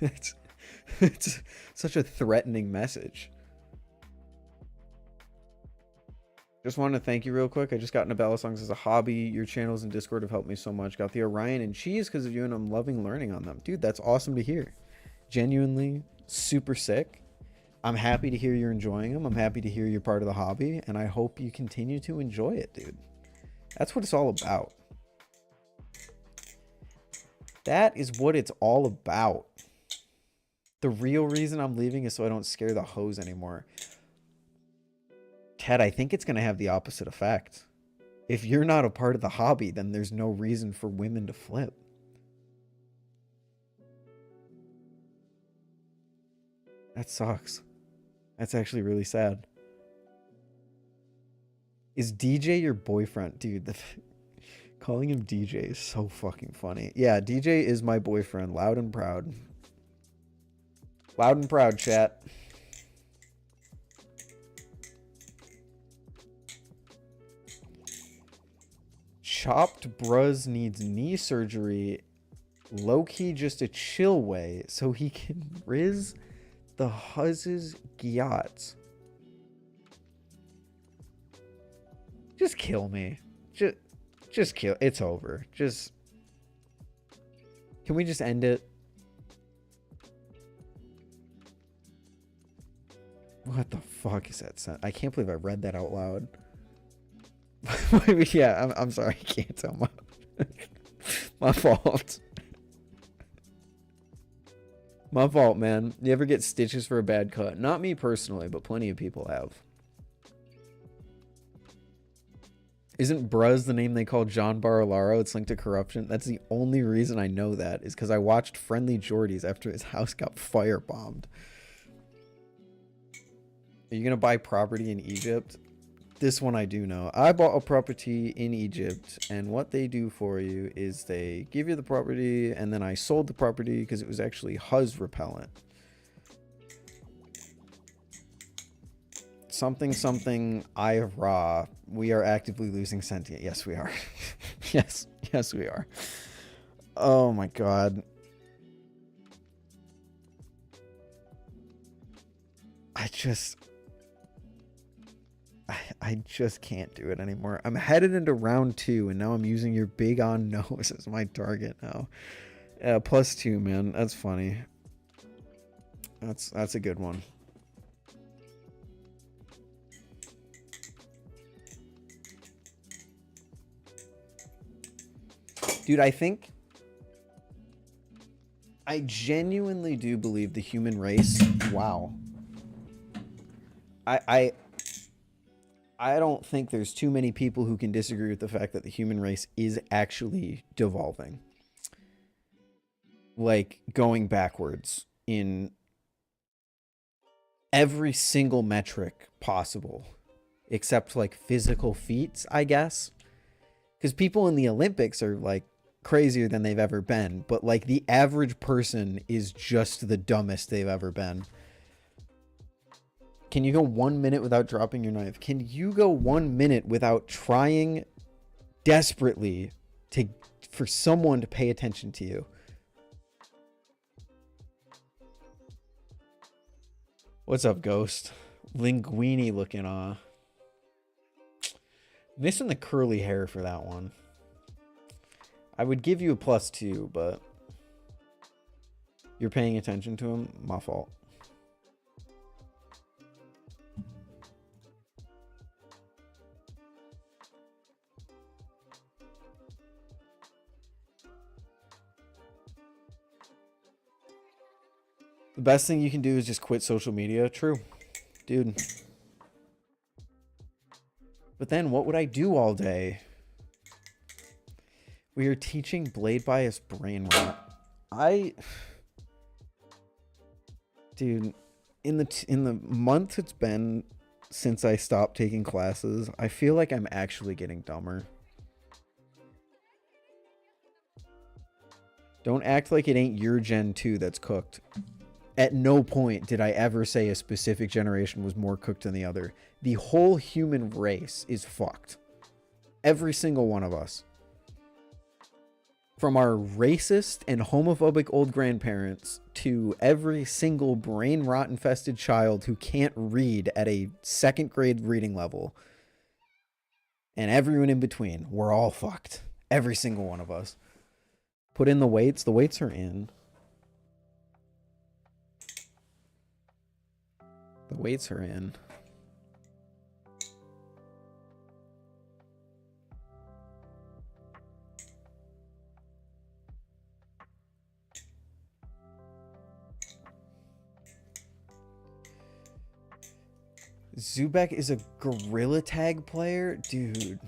S1: it's such a threatening message. Just wanted to thank you real quick. I just got into Balisongs as a hobby. Your channels and Discord have helped me so much. Got the Orion and Cheese because of you, and I'm loving learning on them. Dude, that's awesome to hear. Genuinely super sick. I'm happy to hear you're enjoying them. I'm happy to hear you're part of the hobby, and I hope you continue to enjoy it, dude. That's what it's all about. That is what it's all about. The real reason I'm leaving is so I don't scare the hoes anymore. Ted, I think it's going to have the opposite effect. If you're not a part of the hobby, then there's no reason for women to flip. That sucks. That's actually really sad. Is DJ your boyfriend? Dude, calling him DJ is so fucking funny. Yeah, DJ is my boyfriend. Loud and proud. Loud and proud, chat. Chopped Bruz needs knee surgery. Low-key just a chill way so he can riz the Huz's gyats. Just kill me. Just kill. It's over. Just... Can we just end it? What the fuck is that? I can't believe I read that out loud. Yeah, I'm sorry. I can't tell my fault. My fault, man. You ever get stitches for a bad cut? Not me personally, but plenty of people have. Isn't Bruz the name they call John Barilaro? It's linked to corruption. That's the only reason I know that is because I watched Friendly Jordies after his house got firebombed. Are you gonna buy property in Egypt? This one I do know. I bought a property in Egypt, and what they do for you is they give you the property, and then I sold the property because it was actually Huz repellent. Something Eye of Ra. We are actively losing sentient. Yes, we are. Yes, we are. Oh my god. I just can't do it anymore. I'm headed into round 2, and now I'm using your big on nose as my target now. +2, man. That's funny. That's a good one. Dude, I think I genuinely do believe the human race. Wow. I don't think there's too many people who can disagree with the fact that the human race is actually devolving. Like, going backwards in every single metric possible. Except, like, physical feats, I guess. Because people in the Olympics are, like, crazier than they've ever been. But, like, the average person is just the dumbest they've ever been. Can you go 1 minute without dropping your knife? Can you go 1 minute without trying desperately for someone to pay attention to you? What's up, Ghost? Linguini looking missing the curly hair for that one. I would give you a +2, but you're paying attention to him. My fault. The best thing you can do is just quit social media. True. Dude. But then what would I do all day? We are teaching blade bias brain rot. Dude, in the month it's been since I stopped taking classes, I feel like I'm actually getting dumber. Don't act like it ain't your Gen 2 that's cooked. At no point did I ever say a specific generation was more cooked than the other. The whole human race is fucked. Every single one of us. From our racist and homophobic old grandparents to every single brain rot infested child who can't read at a 2nd grade reading level. And everyone in between. We're all fucked. Every single one of us. Put in the weights. The weights are in. The weights are in. Zubek is a gorilla tag player? Dude.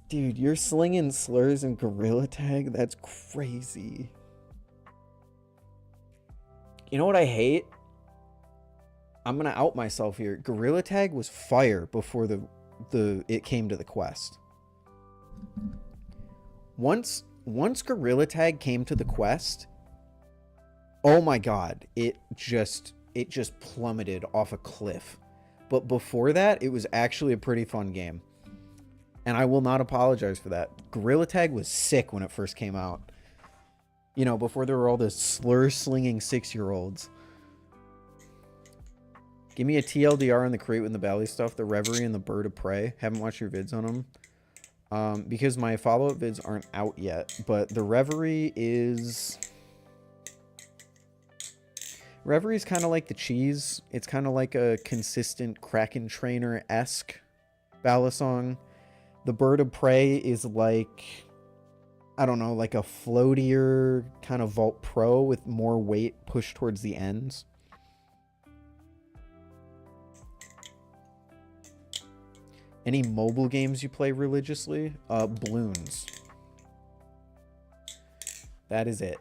S1: Dude, you're slinging slurs in gorilla tag? That's crazy. You know what I hate? I'm gonna out myself here. Gorilla tag was fire before it came to the quest. Once gorilla tag came to the quest, oh my god, it just plummeted off a cliff. But before that, it was actually a pretty fun game. And I will not apologize for that. Gorilla tag was sick when it first came out. You know, before there were all the slur-slinging 6-year-olds. Give me a TLDR on the crate with the Bally stuff, the Reverie and the Bird of Prey. Haven't watched your vids on them. Because my follow-up vids aren't out yet. But the Reverie is... Reverie is kind of like the cheese. It's kind of like a consistent Kraken Trainer-esque Balisong. The Bird of Prey is like... I don't know, like a floatier kind of Vault Pro with more weight pushed towards the ends. Any mobile games you play religiously? Bloons. That is it.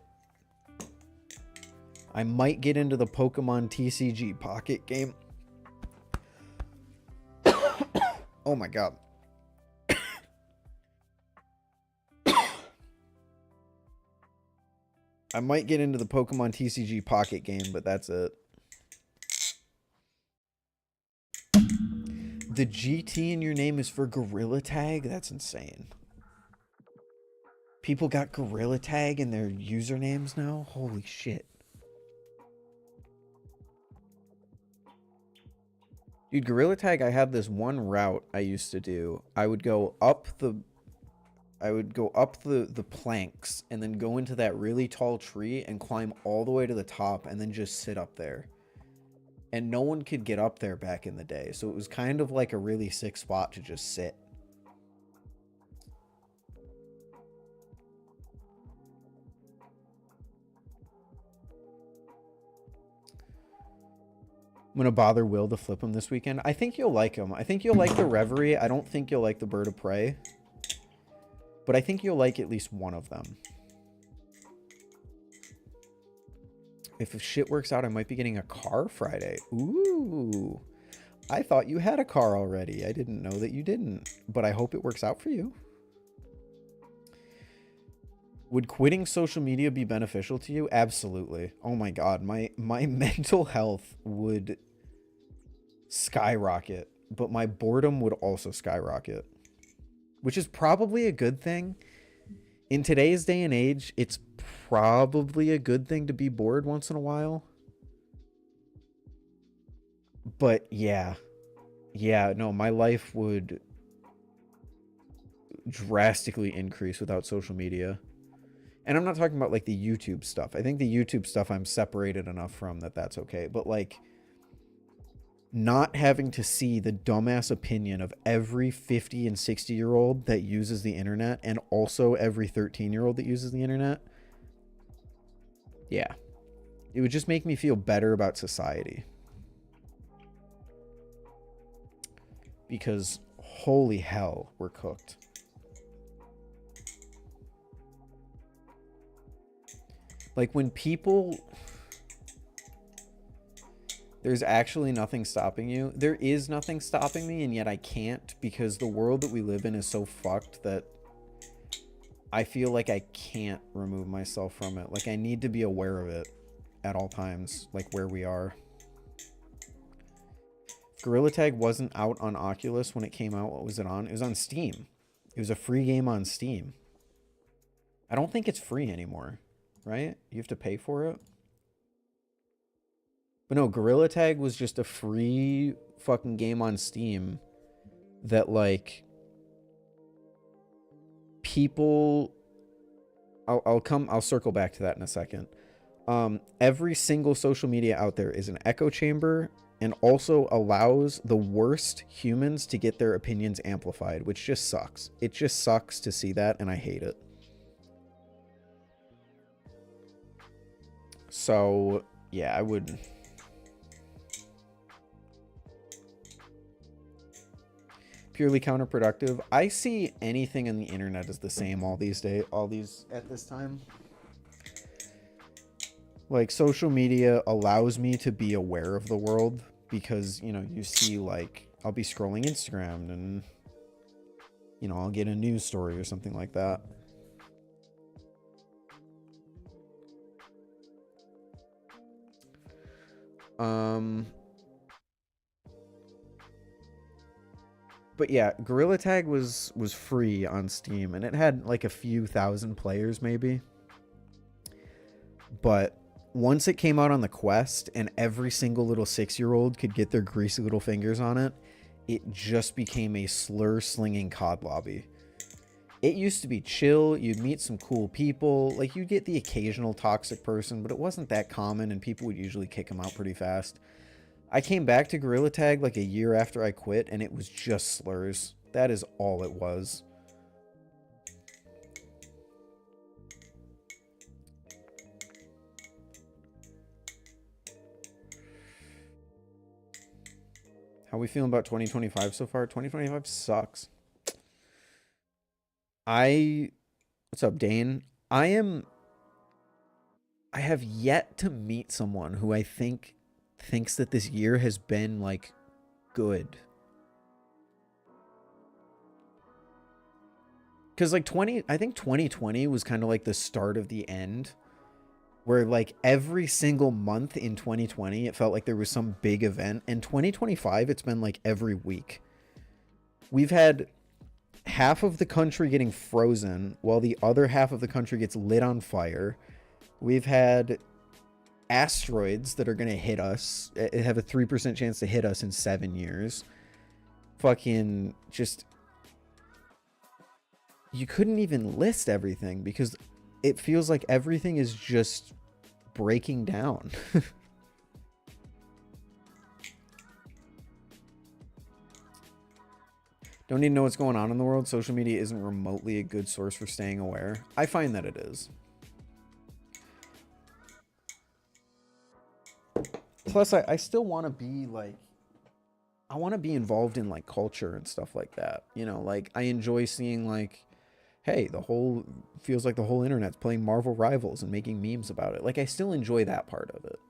S1: I might get into the Pokemon TCG Pocket game. Oh my god. I might get into the Pokemon TCG Pocket game, but that's it. The GT in your name is for Gorilla Tag? That's insane. People got Gorilla Tag in their usernames now? Holy shit. Dude, Gorilla Tag, I had this one route I used to do. I would go up the planks and then go into that really tall tree and climb all the way to the top and then just sit up there. And no one could get up there back in the day. So it was kind of like a really sick spot to just sit. I'm going to bother Will to flip him this weekend. I think you'll like him. I think you'll like the Reverie. I don't think you'll like the Bird of Prey. But I think you'll like at least one of them. If shit works out, I might be getting a car Friday. Ooh. I thought you had a car already. I didn't know that you didn't. But I hope it works out for you. Would quitting social media be beneficial to you? Absolutely. Oh my God. My mental health would skyrocket. But my boredom would also skyrocket. Which is probably a good thing. In today's day and age, it's probably a good thing to be bored once in a while. But yeah. Yeah, no, my life would drastically increase without social media. And I'm not talking about like the YouTube stuff. I think the YouTube stuff I'm separated enough from that that's okay. But like not having to see the dumbass opinion of every 50 and 60-year-old that uses the internet and also every 13-year-old that uses the internet. Yeah. It would just make me feel better about society. Because holy hell, we're cooked. Like when people... There's actually nothing stopping you. There is nothing stopping me, and yet I can't, because the world that we live in is so fucked that I feel like I can't remove myself from it. Like I need to be aware of it at all times, like where we are. Gorilla Tag wasn't out on Oculus when it came out. What was it on? It was on Steam. It was a free game on Steam. I don't think it's free anymore, right? You have to pay for it. But no, Gorilla Tag was just a free fucking game on Steam that like people... I'll circle back to that in a second. Every single social media out there is an echo chamber and also allows the worst humans to get their opinions amplified, which just sucks. It just sucks to see that, and I hate it. So, yeah, I would... Purely counterproductive. I see anything on the internet as the same all these at this time. Like social media allows me to be aware of the world because, you know, you see like I'll be scrolling Instagram and, you know, I'll get a news story or something like that. But yeah, Gorilla Tag was free on Steam, and it had like a few thousand players maybe. But once it came out on the Quest and every single little 6-year-old could get their greasy little fingers on it, it just became a slur-slinging COD lobby. It used to be chill, you'd meet some cool people, like you'd get the occasional toxic person, but it wasn't that common and people would usually kick them out pretty fast. I came back to Gorilla Tag like a year after I quit, and it was just slurs. That is all it was. How are we feeling about 2025 so far? 2025 sucks. What's up, Dane? I have yet to meet someone who I think thinks that this year has been like good, because like I think 2020 was kind of like the start of the end, where like every single month in 2020 it felt like there was some big event, and 2025 it's been like every week. We've had half of the country getting frozen while the other half of the country gets lit on fire. We've had asteroids that are going to hit us. It have a 3% chance to hit us in 7 years. Fucking just... You couldn't even list everything because it feels like everything is just breaking down. Don't need to know what's going on in the world. Social media isn't remotely a good source for staying aware. I find that it is. plus I still want to be like, I want to be involved in like culture and stuff like that. You know, like I enjoy seeing like, hey, feels like the whole internet's playing Marvel Rivals and making memes about it. Like I still enjoy that part of it.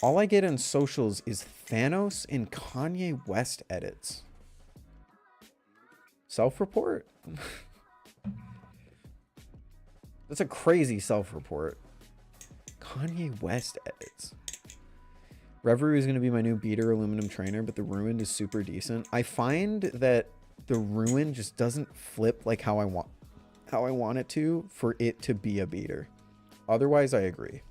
S1: All I get on socials is Thanos and Kanye West edits. Self-report? That's a crazy self-report. Kanye West edits. Reverie is going to be my new beater aluminum trainer, but the Ruined is super decent. I find that the Ruined just doesn't flip like how I want it to for it to be a beater. Otherwise, I agree.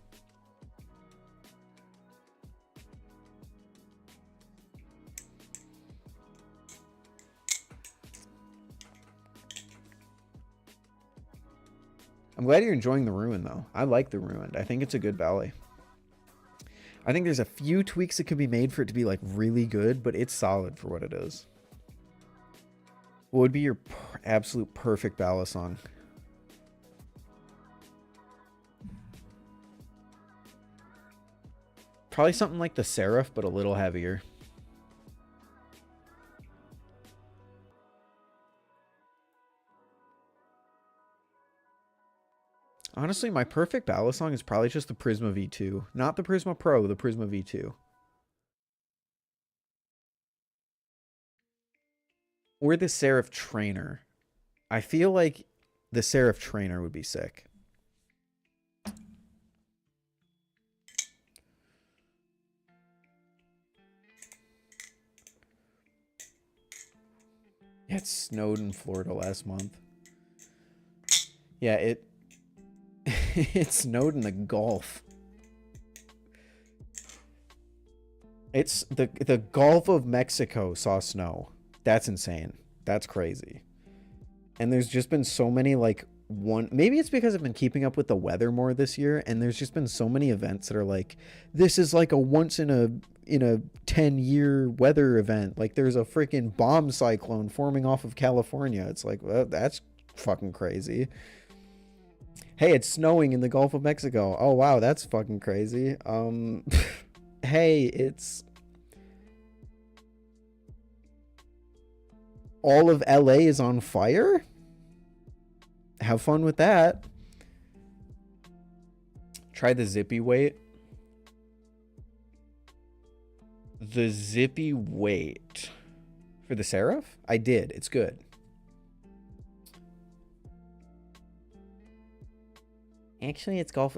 S1: I'm glad you're enjoying the Ruin, though. I like the Ruined. I think it's a good Bally. I think there's a few tweaks that could be made for it to be, like, really good, but it's solid for what it is. What would be your absolute perfect Balisong? Probably something like the Seraph, but a little heavier. Honestly, my perfect Balisong is probably just the Prisma V2. Not the Prisma Pro, the Prisma V2. Or the Seraph Trainer. I feel like the Seraph Trainer would be sick. Yeah, it snowed in Florida last month. Yeah, it snowed in the Gulf. It's the Gulf of Mexico saw snow. That's insane. That's crazy. And there's just been so many like maybe it's because I've been keeping up with the weather more this year, and there's just been so many events that are like, this is like a once in a 10-year weather event. Like there's a freaking bomb cyclone forming off of California. It's like, well, that's fucking crazy. Hey, it's snowing in the Gulf of Mexico. Oh wow, that's fucking crazy. Hey, it's all of LA is on fire? Have fun with that. Try the zippy weight. The zippy weight for the Seraph? I did. It's good. Actually, it's golf.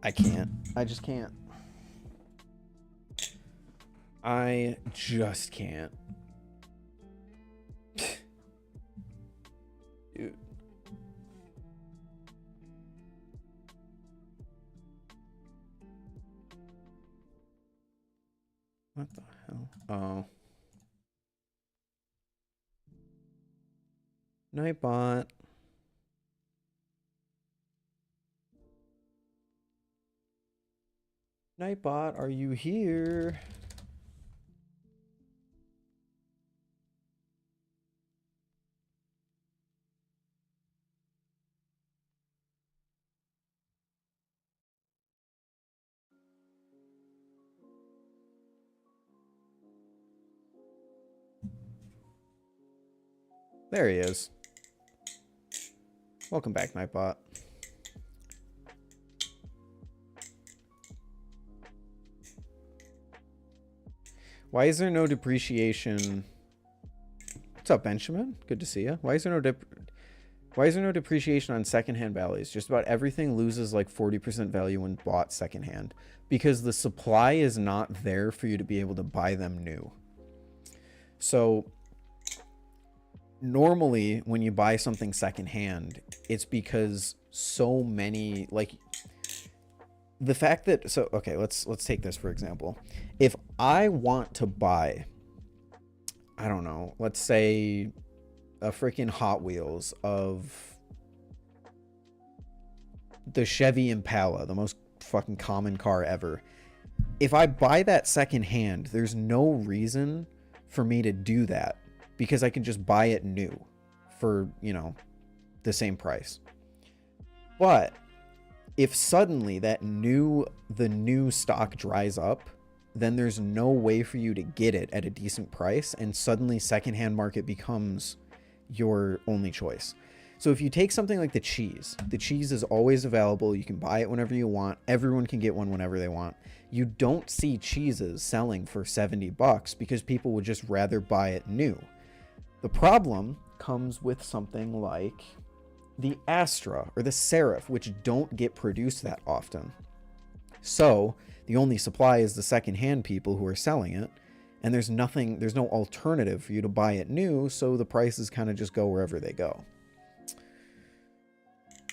S1: I can't. I just can't. I just can't. Dude. What the hell? Oh. Nightbot. Nightbot, are you here? There he is. Welcome back, Nightbot. Why is there no depreciation? What's up, Benjamin? Good to see you. Why is there no depreciation on secondhand values? Just about everything loses like 40% value when bought secondhand because the supply is not there for you to be able to buy them new. So normally when you buy something secondhand, it's because so many, like, the fact that, so okay, let's take this for example. If I want to buy, I don't know, let's say a freaking Hot Wheels of the Chevy Impala, the most fucking common car ever, if I buy that secondhand, there's no reason for me to do that because I can just buy it new for, you know, the same price. But if suddenly the new stock dries up, then there's no way for you to get it at a decent price, and suddenly secondhand market becomes your only choice. So if you take something like the cheese is always available. You can buy it whenever you want. Everyone can get one whenever they want. You don't see cheeses selling for $70 because people would just rather buy it new. The problem comes with something like the Astra or the Serif, which don't get produced that often. So the only supply is the secondhand people who are selling it, and there's no alternative for you to buy it new, so the prices kind of just go wherever they go.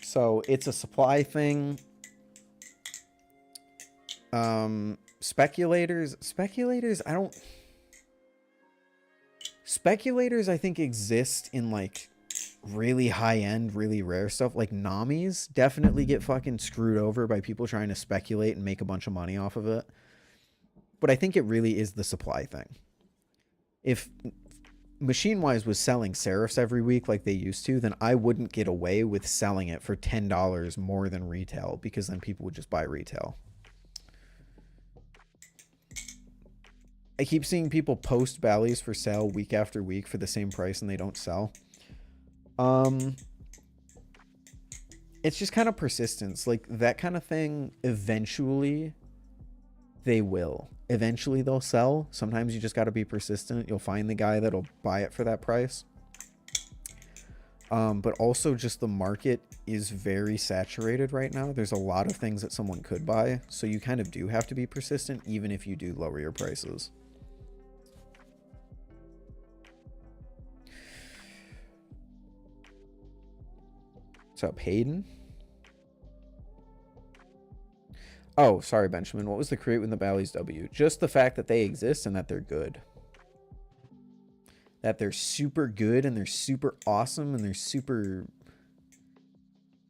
S1: So it's a supply thing. Speculators, I think exist in like really high end, really rare stuff. Like Namis definitely get fucking screwed over by people trying to speculate and make a bunch of money off of it. But I think it really is the supply thing. If Machinewise was selling serifs every week like they used to, then I wouldn't get away with selling it for $10 more than retail, because then people would just buy retail. I keep seeing people post Bally's for sale week after week for the same price and they don't sell. It's just kind of persistence. Like that kind of thing, eventually they will. Eventually they'll sell. Sometimes you just got to be persistent. You'll find the guy that'll buy it for that price. But also just the market is very saturated right now. There's a lot of things that someone could buy. So you kind of do have to be persistent, even if you do lower your prices. What's up, Hayden? Oh, sorry, Benjamin. What was the create with the Nabalis W? Just the fact that they exist and that they're good. That they're super good and they're super awesome and they're super,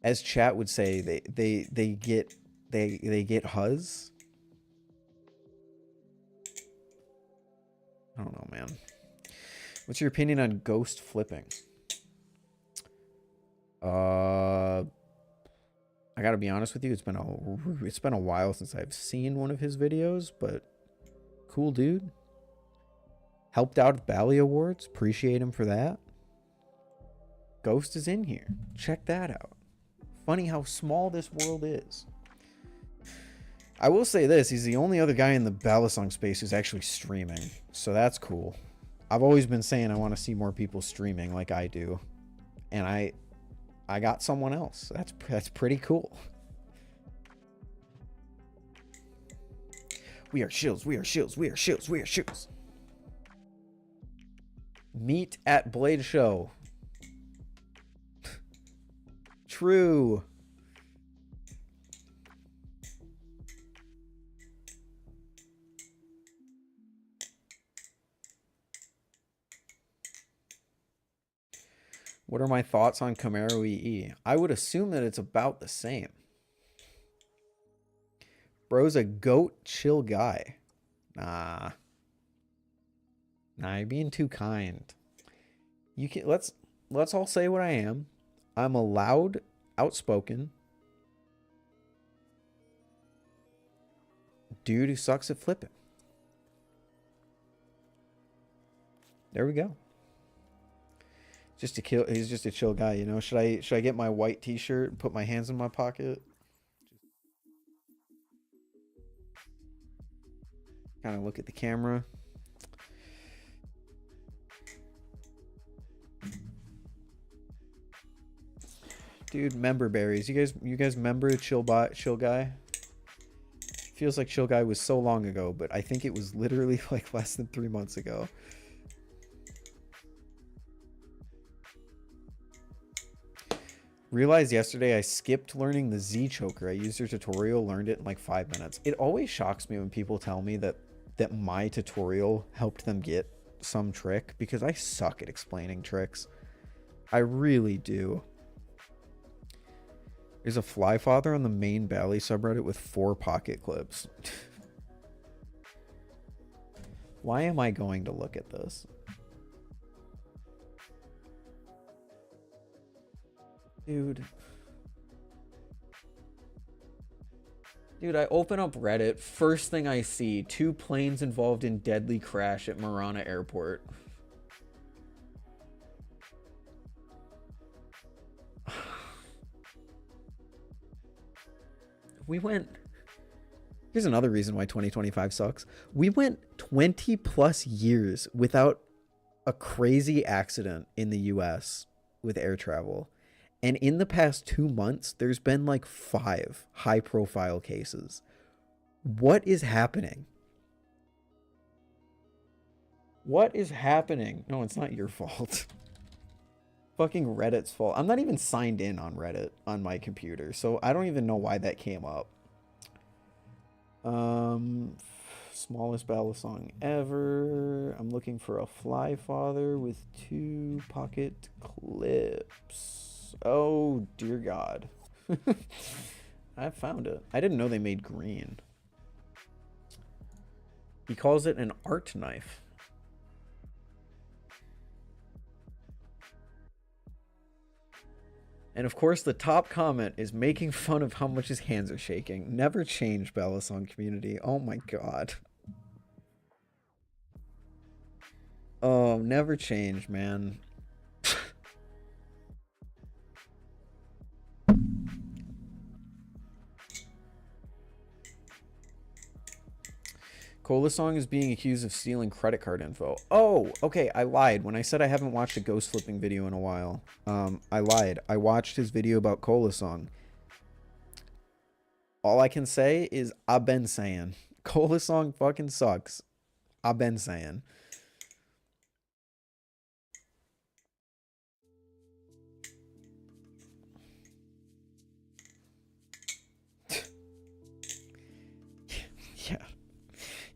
S1: as chat would say, they get huzz. I don't know, man. What's your opinion on ghost flipping? I gotta be honest with you, it's been a while since I've seen one of his videos, but cool dude. Helped out at Bally Awards. Appreciate him for that. Ghost is in here. Check that out. Funny how small this world is. I will say this, he's the only other guy in the Balisong space who's actually streaming, so that's cool. I've always been saying I want to see more people streaming like I do, and I got someone else. That's pretty cool. We are shills. We are shills. We are shills. We are shills. Meet at Blade Show. True. What are my thoughts on Camaro EE? I would assume that it's about the same. Bro's a goat chill guy. Nah, you're being too kind. You can let's all say what I am. I'm a loud, outspoken dude who sucks at flipping. There we go. He's just a chill guy, you know. Should I get my white t-shirt and put my hands in my pocket? Kind of look at the camera. Dude, member berries. You guys remember Chill Guy? Feels like Chill Guy was so long ago, but I think it was literally like less than 3 months ago. Realized yesterday I skipped learning the Z choker. I used your tutorial, learned it in like 5 minutes. It always shocks me when people tell me that my tutorial helped them get some trick, because I suck at explaining tricks. I really do. There's a Flyfather on the main Bally subreddit with 4 pocket clips. Why am I going to look at this? Dude. Dude, I open up Reddit. First thing I see, 2 planes involved in deadly crash at Marana Airport. We went... Here's another reason why 2025 sucks. We went 20 plus years without a crazy accident in the US with air travel. And in the past 2 months, there's been like 5 high profile cases. What is happening? What is happening? No, it's not your fault. Fucking Reddit's fault. I'm not even signed in on Reddit on my computer, so I don't even know why that came up. Smallest Balisong ever. I'm looking for a fly father with 2 pocket clips. Oh dear God. I found it. I didn't know they made green. He calls it an art knife. And of course, the top comment is making fun of how much his hands are shaking. Never change, Balisong community. Oh my God. Oh, never change, man. Colasong is being accused of stealing credit card info. Oh, okay, I lied. When I said I haven't watched a ghost flipping video in a while, I lied. I watched his video about Colasong. All I can say is I've been saying. Colasong fucking sucks. I've been saying.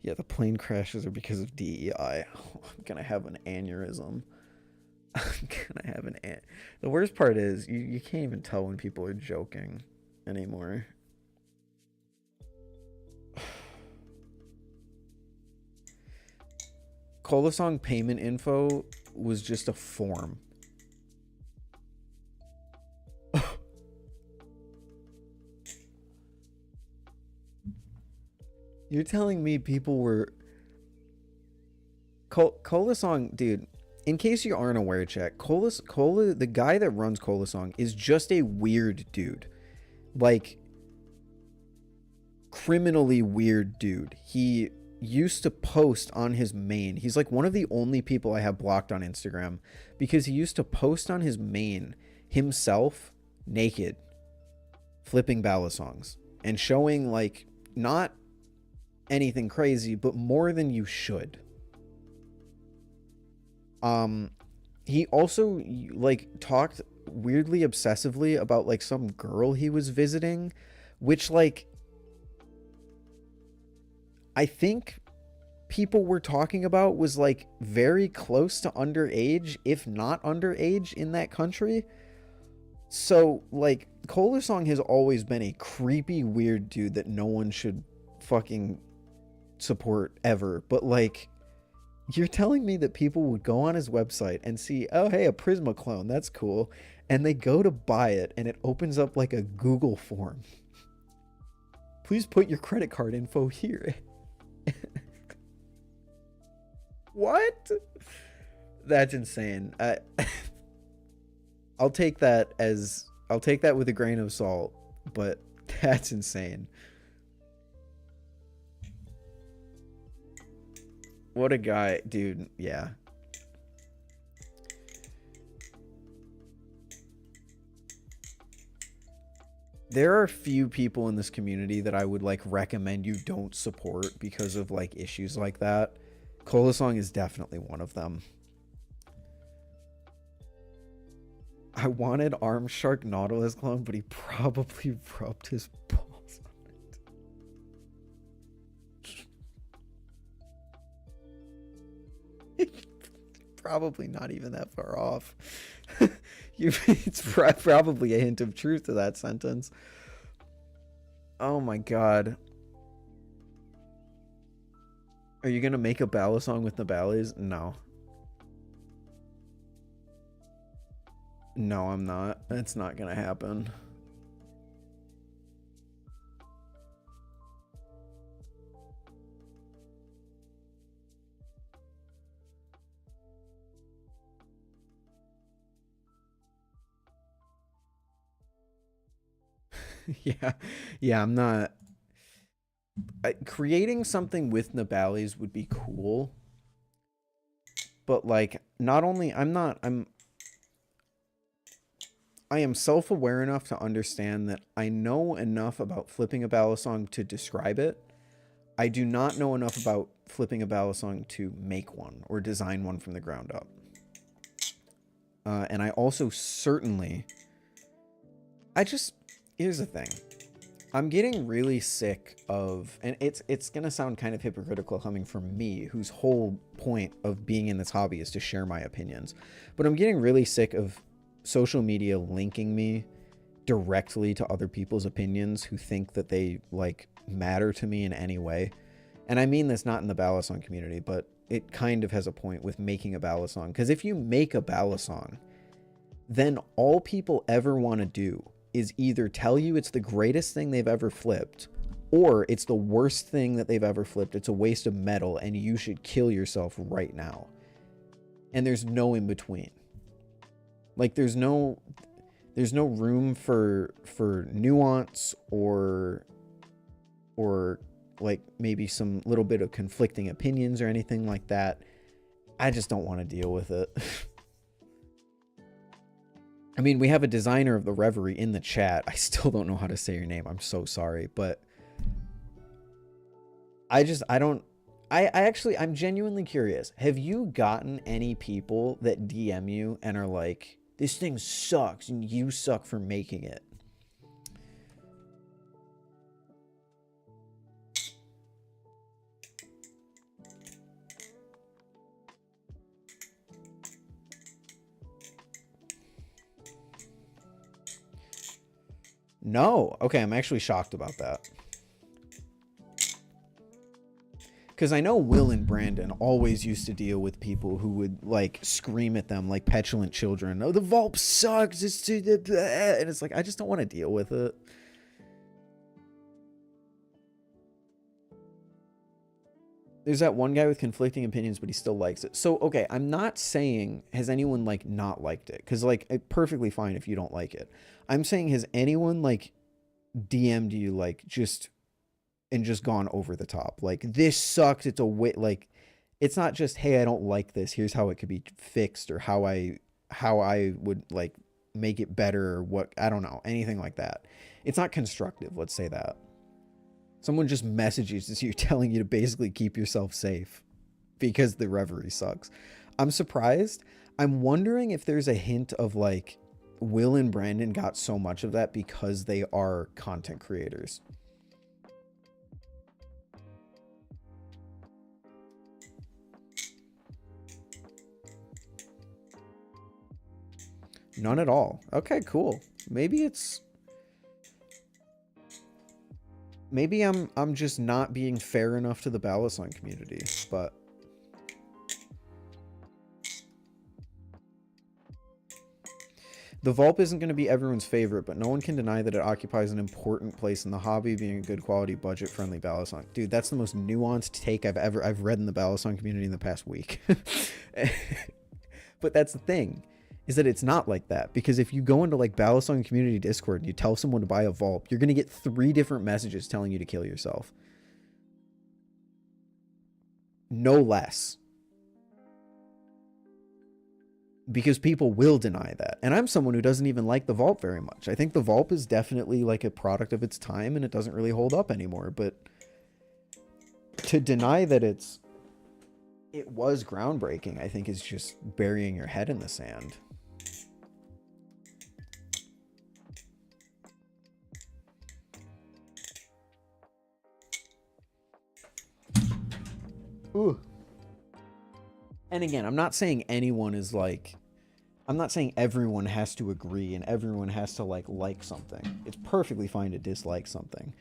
S1: Yeah, the plane crashes are because of DEI. Oh, I'm gonna have an aneurysm. I'm gonna have an The worst part is you can't even tell when people are joking anymore. Colasong payment info was just a form. You're telling me people were... Colasong, dude, in case you aren't aware, chat, the guy that runs Colasong is just a weird dude. Like, criminally weird dude. He used to post on his main. He's like one of the only people I have blocked on Instagram because he used to post on his main himself naked, flipping Balisongs and showing like not anything crazy, but more than you should. He also like talked weirdly obsessively about like some girl he was visiting, which like I think people were talking about was like very close to underage, if not underage, in that country. So like Colasong has always been a creepy weird dude that no one should fucking support ever. But like, you're telling me that people would go on his website and see, oh hey, a Prisma clone, that's cool, and they go to buy it and it opens up like a Google form. Please put your credit card info here. What? That's insane. I'll take that with a grain of salt, but that's insane. What a guy, dude. Yeah. There are few people in this community that I would like recommend you don't support because of like issues like that. Colasong is definitely one of them. I wanted Arm Shark Nautilus clone, but he probably rubbed his balls on it. Probably not even that far off. It's probably a hint of truth to that sentence. Oh my God. Are you gonna make a Balisong with Nabalis? No. No, I'm not. It's not gonna happen. Yeah, I'm not. Creating something with Nabalis would be cool, but like, not only I am self-aware enough to understand that I know enough about flipping a Balisong to describe it. I do not know enough about flipping a Balisong to make one or design one from the ground up. And I also certainly, here's the thing. I'm getting really sick of, and it's going to sound kind of hypocritical coming from me, whose whole point of being in this hobby is to share my opinions. But I'm getting really sick of social media linking me directly to other people's opinions who think that they, like, matter to me in any way. And I mean this not in the Balisong community, but it kind of has a point with making a Balisong. Because if you make a Balisong, then all people ever want to do is either tell you it's the greatest thing they've ever flipped, or it's the worst thing that they've ever flipped. It's a waste of metal and you should kill yourself right now. And there's no in between. Like, there's no room for nuance or like maybe some little bit of conflicting opinions or anything like that. I just don't want to deal with it. I mean, we have a designer of the Reverie in the chat. I still don't know how to say your name. I'm so sorry, but I'm genuinely curious. Have you gotten any people that DM you and are like, this thing sucks and you suck for making it? No. Okay, I'm actually shocked about that. Because I know Will and Brandon always used to deal with people who would, like, scream at them like petulant children. Oh, the vault sucks. It's too... And it's like, I just don't want to deal with it. There's that one guy with conflicting opinions, but he still likes it. So, okay, I'm not saying, has anyone, like, not liked it? Because, like, perfectly fine if you don't like it. I'm saying, has anyone, like, DM'd you, like, just gone over the top? Like, this sucks. It's a way, like, it's not just, hey, I don't like this. Here's how it could be fixed, or how I would, like, make it better, or what, I don't know, anything like that. It's not constructive, let's say that. Someone just messages you telling you to basically keep yourself safe because the Reverie sucks. I'm surprised. I'm wondering if there's a hint of, like, Will and Brandon got so much of that because they are content creators. None at all. Okay, cool. Maybe I'm just not being fair enough to the Balisong community, but the Vulp isn't going to be everyone's favorite, but no one can deny that it occupies an important place in the hobby, being a good quality, budget-friendly Balisong. Dude, that's the most nuanced take I've read in the Balisong community in the past week. But that's the thing, is that it's not like that. Because if you go into, like, Balisong community Discord and you tell someone to buy a Vulp, you're going to get 3 different messages telling you to kill yourself. No less. Because people will deny that. And I'm someone who doesn't even like the Vulp very much. I think the Vulp is definitely, like, a product of its time and it doesn't really hold up anymore. But to deny that it was groundbreaking, I think, is just burying your head in the sand. Ooh. And again, I'm not saying anyone is like, I'm not saying everyone has to agree and everyone has to like something. It's perfectly fine to dislike something,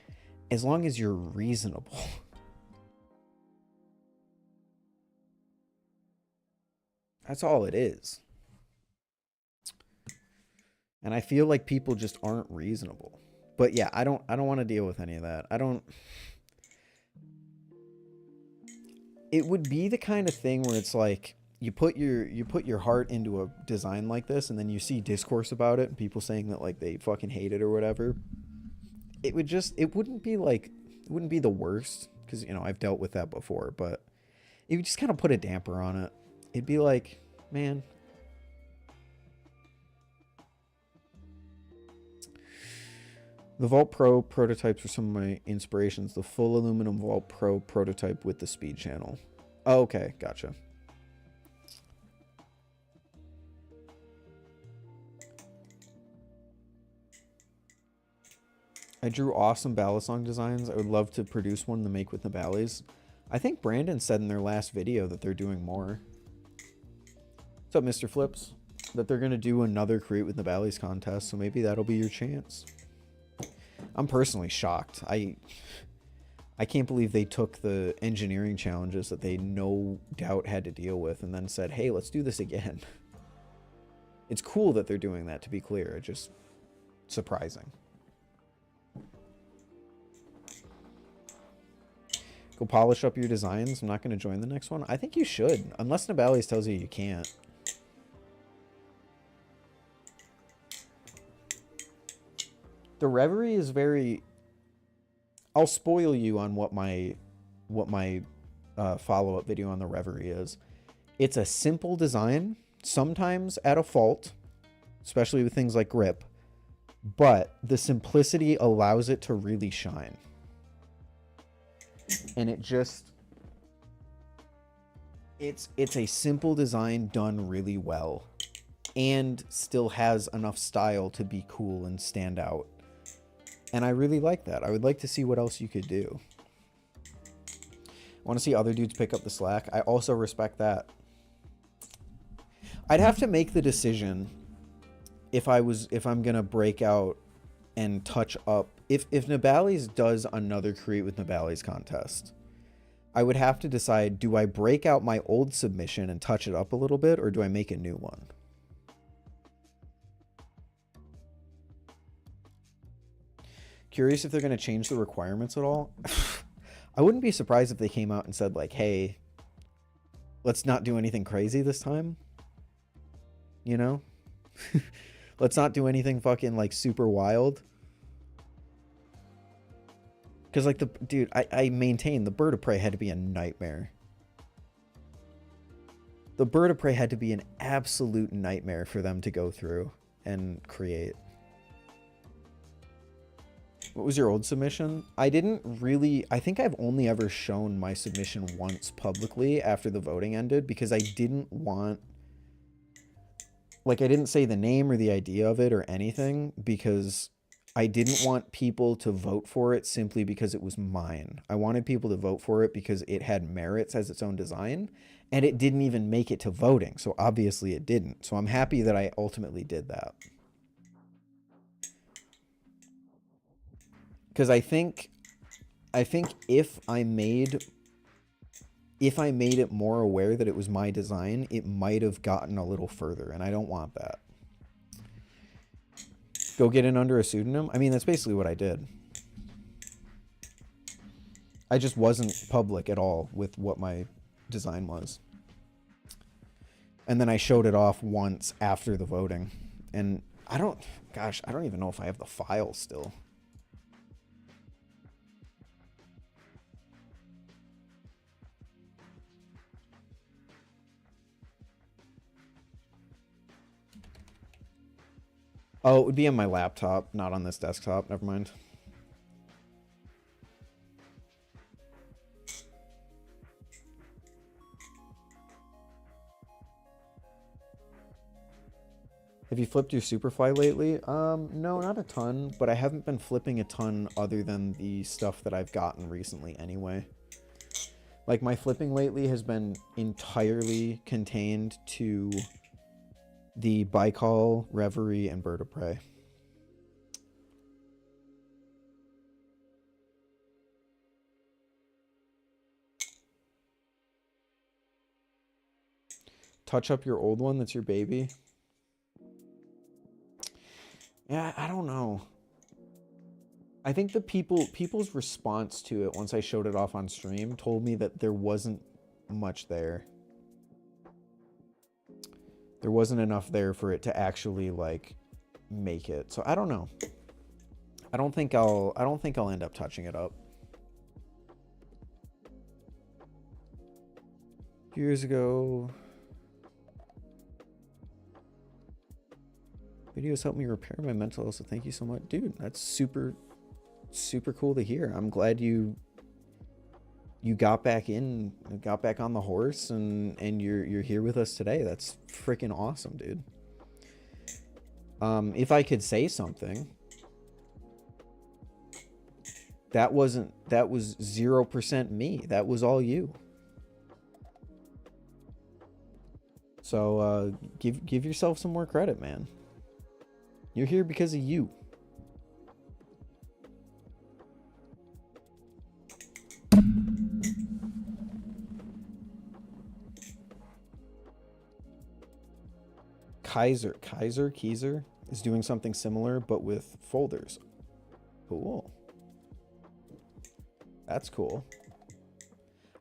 S1: as long as you're reasonable. That's all it is. And I feel like people just aren't reasonable. But yeah, I don't want to deal with any of that. It would be the kind of thing where it's like you put your heart into a design like this, and then you see discourse about it and people saying that like they fucking hate it or whatever. It wouldn't be the worst, because you know I've dealt with that before, but it would just kind of put a damper on it. It'd be like, man, the Vault Pro prototypes are some of my inspirations. The full aluminum Vault Pro prototype with the speed channel. Oh, okay, gotcha. I drew awesome Balisong designs. I would love to produce one to make with Nabalis. I think Brandon said in their last video that they're doing more. What's up, Mr. Flips? That they're going to do another Create with Nabalis contest, so maybe that'll be your chance. I'm personally shocked. I can't believe they took the engineering challenges that they no doubt had to deal with and then said, hey, let's do this again. It's cool that they're doing that, to be clear. It's just surprising. Go polish up your designs. I'm not going to join the next one. I think you should, unless Nabalis tells you you can't. The Reverie is very... I'll spoil you on what my follow-up video on the Reverie is. It's a simple design, sometimes at a fault, especially with things like grip, but the simplicity allows it to really shine. And it just... It's a simple design done really well and still has enough style to be cool and stand out. And I really like that. I would like to see what else you could do. I want to see other dudes pick up the slack. I also respect that. I'd have to make the decision if I'm gonna break out and touch up. If Nabalis does another Create with Nabalis contest, I would have to decide, do I break out my old submission and touch it up a little bit, or do I make a new one? Curious if they're going to change the requirements at all. I wouldn't be surprised if they came out and said like, hey, let's not do anything crazy this time. You know? Let's not do anything fucking like super wild. Because like dude, I maintain the Bird of Prey had to be a nightmare. The Bird of Prey had to be an absolute nightmare for them to go through and create. What was your old submission? I think I've only ever shown my submission once publicly after the voting ended, because I didn't want, like, I didn't say the name or the idea of it or anything, because I didn't want people to vote for it simply because it was mine. I wanted people to vote for it because it had merits as its own design, and it didn't even make it to voting, so obviously it didn't. So I'm happy that I ultimately did that. Because I think if I made it more aware that it was my design, it might have gotten a little further, and I don't want that. Go get in under a pseudonym? I mean, that's basically what I did. I just wasn't public at all with what my design was. And then I showed it off once after the voting. And I don't even know if I have the file still. Oh, it would be on my laptop, not on this desktop. Never mind. Have you flipped your Superfly lately? No, not a ton, but I haven't been flipping a ton other than the stuff that I've gotten recently anyway. Like, my flipping lately has been entirely contained to the Baikal, Reverie, and Bird of Prey. touch up your old one that's your baby. Yeah, I don't know. I think the people's response to it once I showed it off on stream told me that there wasn't much there. There wasn't enough there for it to actually like make it. So I don't know. I don't think I'll end up touching it up. Years ago, videos helped me repair my mental health, so thank you so much. Dude, that's super cool to hear. I'm glad you got back on the horse and you're here with us today. That's freaking awesome, dude. If I could say something, that was 0% me. That was all you. So give yourself some more credit, man. You're here because of you. Kaiser is doing something similar, but with folders. Cool. That's cool.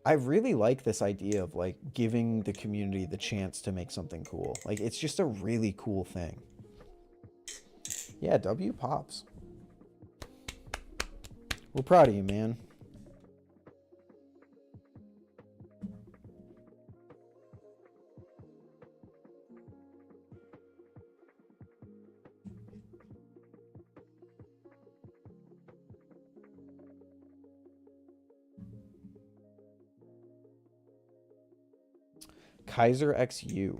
S1: I really like this idea of like giving the community the chance to make something cool. Like it's just a really cool thing. Yeah, W pops. We're proud of you, man. Kaiser XU.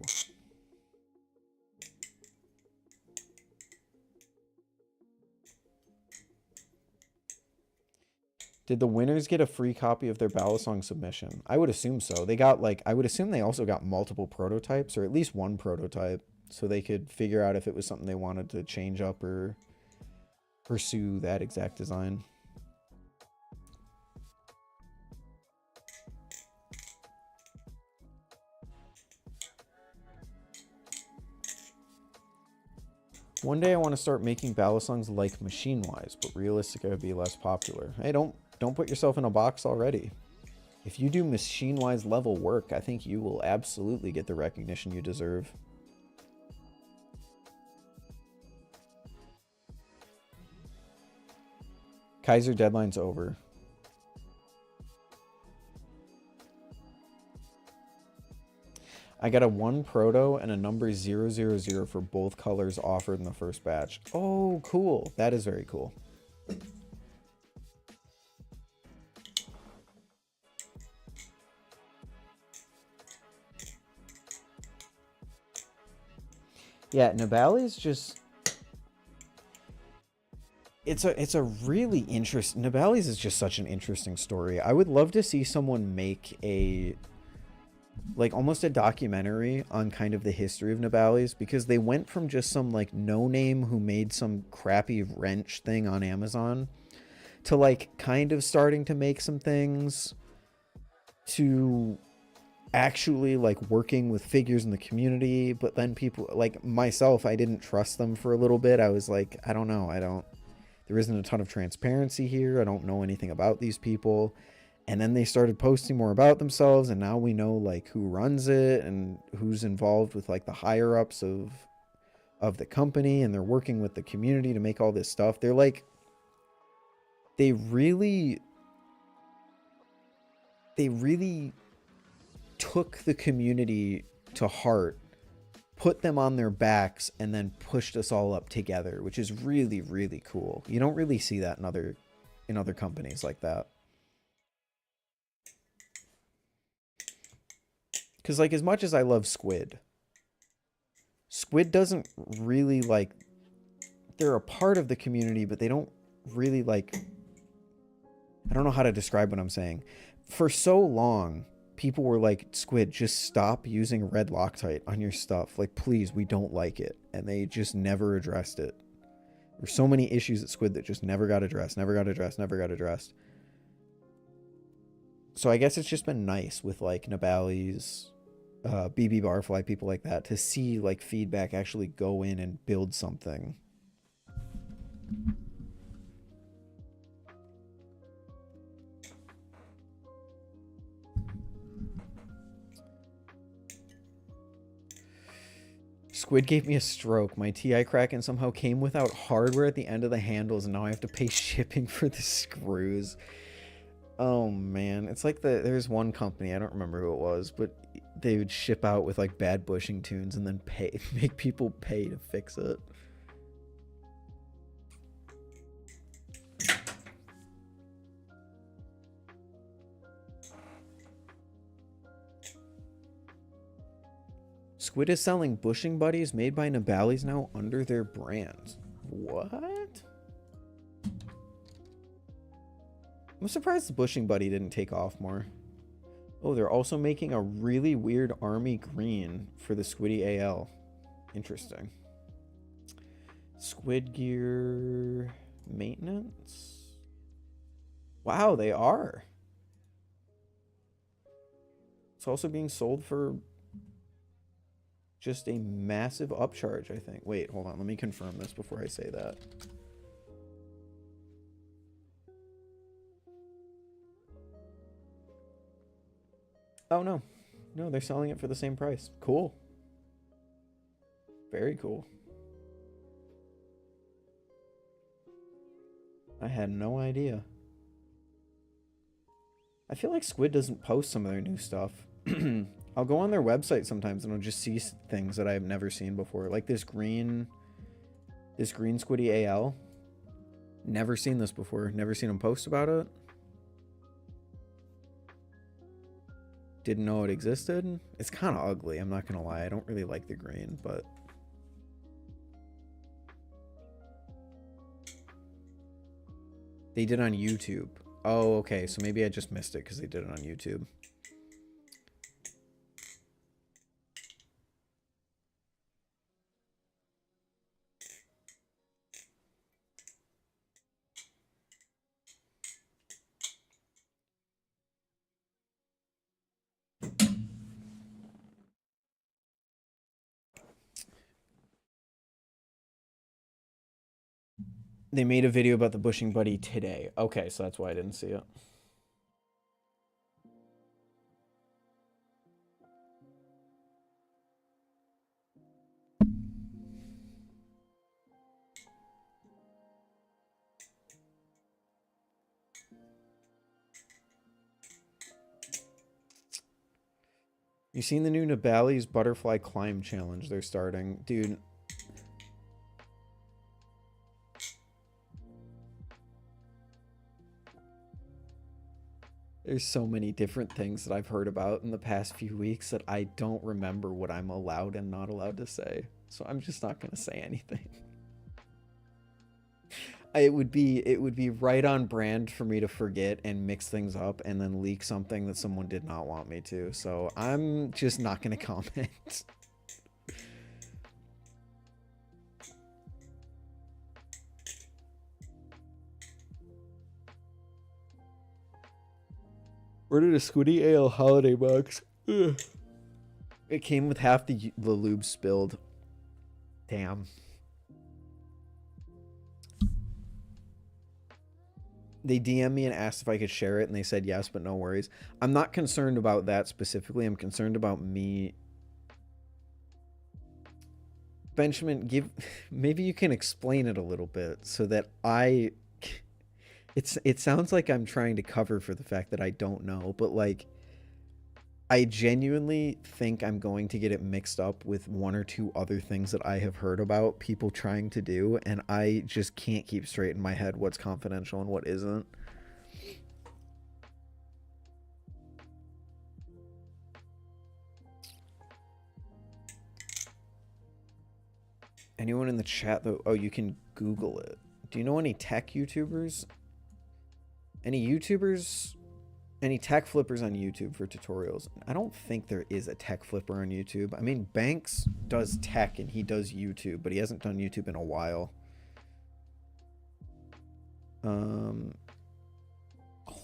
S1: Did the winners get a free copy of their Balisong submission? I would assume so. They got like, I would assume they also got multiple prototypes, or at least one prototype, so they could figure out if it was something they wanted to change up or pursue that exact design. One day I want to start making Balisongs like Machinewise, but realistic, it would be less popular. Hey, don't put yourself in a box already. If you do Machinewise level work, I think you will absolutely get the recognition you deserve. Kaiser deadline's over. I got a 1 proto and a number 000 for both colors offered in the first batch. Oh, cool. That is very cool. Yeah, Nabalis just... It's a really interesting... Nabalis is just such an interesting story. I would love to see someone make a... like almost a documentary on kind of the history of Nabalis, because they went from just some like no name who made some crappy wrench thing on Amazon to like kind of starting to make some things, to actually like working with figures in the community. But then people like myself, I didn't trust them for a little bit. I was like, I don't know. There isn't a ton of transparency here. I don't know anything about these people. And then they started posting more about themselves, and now we know like who runs it and who's involved with like the higher ups of the company, and they're working with the community to make all this stuff. They're like, they really took the community to heart, put them on their backs, and then pushed us all up together, which is really, really cool. You don't really see that in other companies like that. Because, like, as much as I love Squid doesn't really, like... They're a part of the community, but they don't really, like... I don't know how to describe what I'm saying. For so long, people were like, Squid, just stop using red Loctite on your stuff. Like, please, we don't like it. And they just never addressed it. There's so many issues at Squid that just never got addressed. So I guess it's just been nice with, like, Nabalis BB Barfly, people like that, to see like feedback actually go in and build something. Squid gave me a stroke. My TI Kraken somehow came without hardware at the end of the handles, and now I have to pay shipping for the screws. Oh man, it's like there's one company, I don't remember who it was, but they would ship out with like bad bushing tunes and then make people pay to fix it. Squid is selling bushing buddies made by Nabalis now under their brand. What? I'm surprised the bushing buddy didn't take off more. Oh, they're also making a really weird army green for the Squiddy AL. Interesting. Squid gear maintenance. Wow, they are. It's also being sold for just a massive upcharge, I think. Wait, hold on. Let me confirm this before I say that. Oh, no. No, they're selling it for the same price. Cool. Very cool. I had no idea. I feel like Squid doesn't post some of their new stuff. I'll go on their website sometimes and I'll just see things that I've never seen before. Like this green Squiddy AL. Never seen this before. Never seen them post about it. Didn't know it existed. It's kind of ugly, I'm not gonna lie. I don't really like the green, but they did on YouTube. Oh, okay, so maybe I just missed it because they did it on YouTube. They made a video about the bushing buddy today. Okay, so that's why I didn't see it. You seen the new Nabalis Butterfly Climb Challenge they're starting? Dude. There's so many different things that I've heard about in the past few weeks that I don't remember what I'm allowed and not allowed to say. So I'm just not going to say anything. It would be right on brand for me to forget and mix things up and then leak something that someone did not want me to. So I'm just not going to comment. Ordered a Squiddy Ale holiday box. Ugh. It came with half the lube spilled. Damn. They DM'd me and asked if I could share it, and they said yes, but no worries. I'm not concerned about that specifically. I'm concerned about me. Benjamin, maybe you can explain it a little bit so that it sounds like I'm trying to cover for the fact that I don't know, but like I genuinely think I'm going to get it mixed up with one or two other things that I have heard about people trying to do, and I just can't keep straight in my head what's confidential and what isn't. Anyone in the chat though? Oh, you can Google it. Do you know any tech YouTubers? Any YouTubers? Any tech flippers on YouTube for tutorials? I don't think there is a tech flipper on YouTube. I mean, Banks does tech and he does YouTube, but he hasn't done YouTube in a while.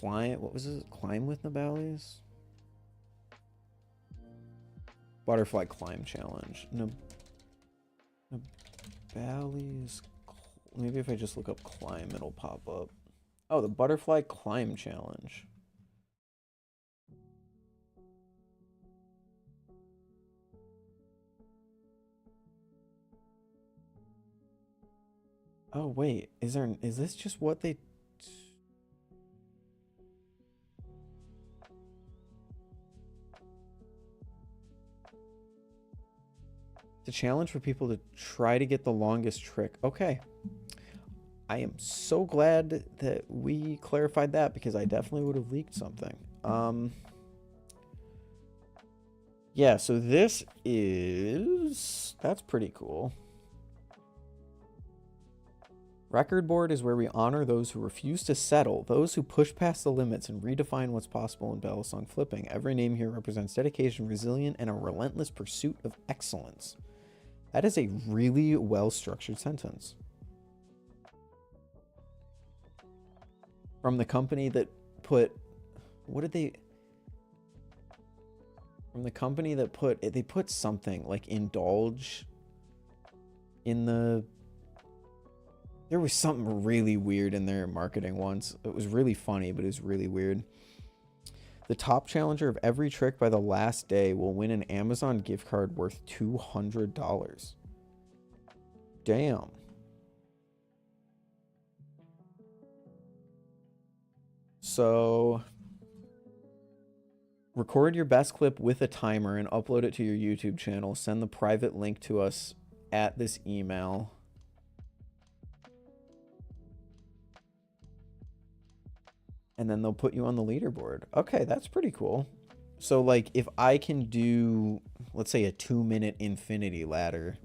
S1: What was it? Climb with Nabalis? Butterfly climb challenge. Nabalis. Maybe if I just look up climb, it'll pop up. Oh, the butterfly climb challenge. Oh wait, is this just what they? It's a challenge for people to try to get the longest trick. Okay. I am so glad that we clarified that because I definitely would have leaked something. Yeah, so this is... That's pretty cool. Record board is where we honor those who refuse to settle, those who push past the limits and redefine what's possible in Balisong flipping. Every name here represents dedication, resilience, and a relentless pursuit of excellence. That is a really well-structured sentence. From the company that put... What did they... From the company that put... They put something, like, indulge in the... There was something really weird in their marketing once. It was really funny, but it was really weird. The top challenger of every trick by the last day will win an Amazon gift card worth $200. Damn. So, record your best clip with a timer and upload it to your YouTube channel. Send the private link to us at this email. And then they'll put you on the leaderboard. Okay, that's pretty cool. So, like, if I can do, let's say, a 2-minute infinity ladder,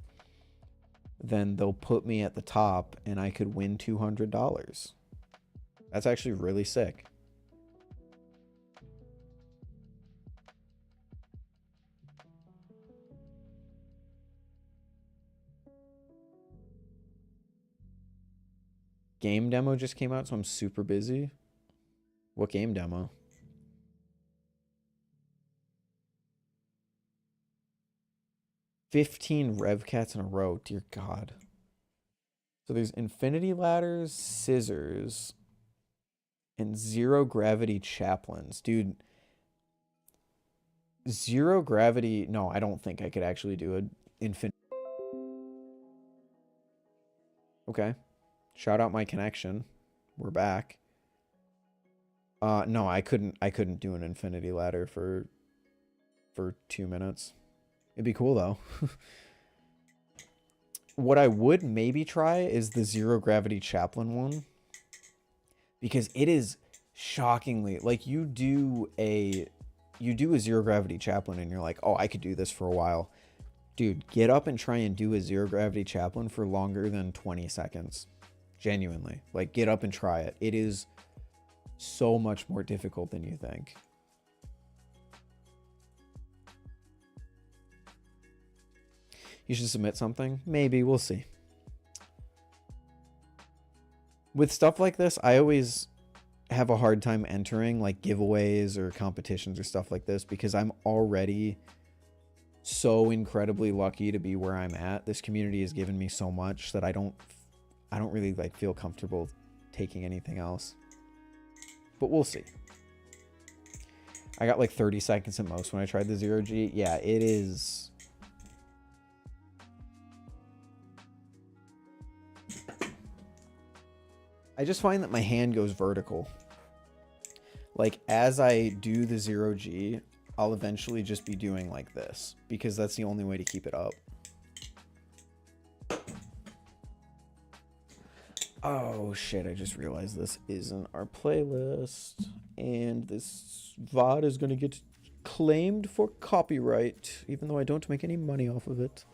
S1: then they'll put me at the top and I could win $200. That's actually really sick. Game demo just came out, so I'm super busy. What game demo? $15 rev cats in a row. Dear God. So there's infinity ladders, scissors, and zero gravity chaplains. Dude, zero gravity. No, I don't think I could actually do an infinity. Okay. Shout out my connection. We're back. No, I couldn't do an infinity ladder for 2 minutes. It'd be cool though. What I would maybe try is the zero gravity chaplain one, because it is shockingly, like, you do a zero gravity chaplain and you're like, oh, I could do this for a while. Dude, get up and try and do a zero gravity chaplain for longer than 20 seconds. Genuinely, like, get up and try it. It is so much more difficult than you think. You should submit something. Maybe. We'll see. With stuff like this, I always have a hard time entering, like, giveaways or competitions or stuff like this, because I'm already so incredibly lucky to be where I'm at. This community has given me so much that I don't really, like, feel comfortable taking anything else. But we'll see. I got like 30 seconds at most when I tried the 0G. Yeah, it is. I just find that my hand goes vertical. Like, as I do the 0G, I'll eventually just be doing like this, because that's the only way to keep it up. Oh shit, I just realized this isn't our playlist, and this VOD is gonna get claimed for copyright, even though I don't make any money off of it.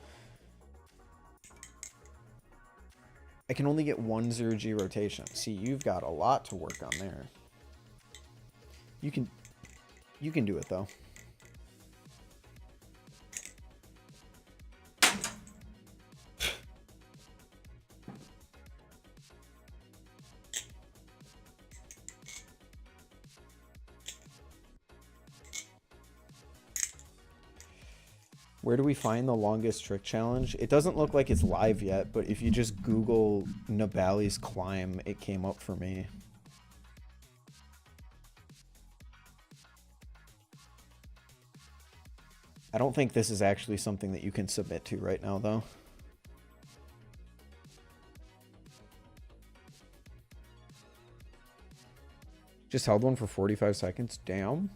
S1: I can only get one 0G rotation. See, you've got a lot to work on there. You can do it though. Where do we find the longest trick challenge? It doesn't look like it's live yet, but if you just Google Nabalis climb, it came up for me. I don't think this is actually something that you can submit to right now, though. Just held one for 45 seconds. Damn.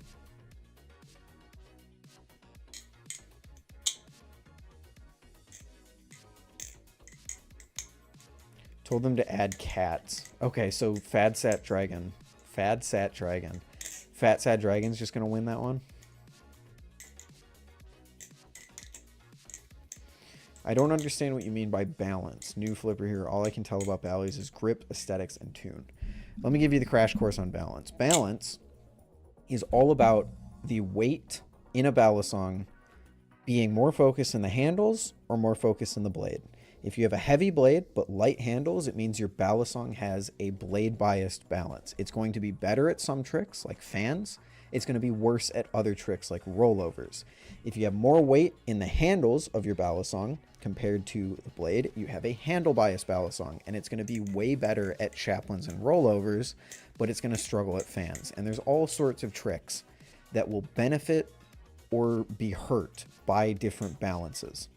S1: Told them to add cats. Okay, so Fat Sat Dragon's just gonna win that one. I don't understand what you mean by balance. New flipper here. All I can tell about Bally's is grip, aesthetics, and tune. Let me give you the crash course on balance. Balance is all about the weight in a Balisong being more focused in the handles or more focused in the blade. If you have a heavy blade but light handles, it means your Balisong has a blade biased balance. It's going to be better at some tricks like fans. It's going to be worse at other tricks like rollovers. If you have more weight in the handles of your Balisong compared to the blade, you have a handle biased Balisong, and it's going to be way better at chaplains and rollovers, but it's going to struggle at fans. And there's all sorts of tricks that will benefit or be hurt by different balances.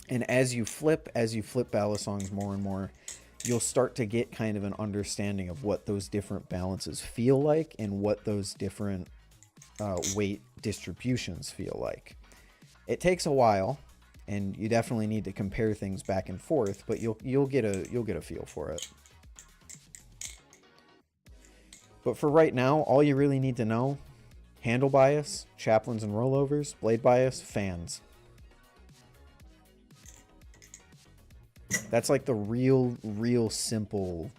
S1: And as you flip Balisongs more and more, you'll start to get kind of an understanding of what those different balances feel like and what those different weight distributions feel like. It takes a while, and you definitely need to compare things back and forth, but you'll get a feel for it. But for right now, all you really need to know: handle bias, chaplains and rollovers, blade bias, fans. That's like the real simple.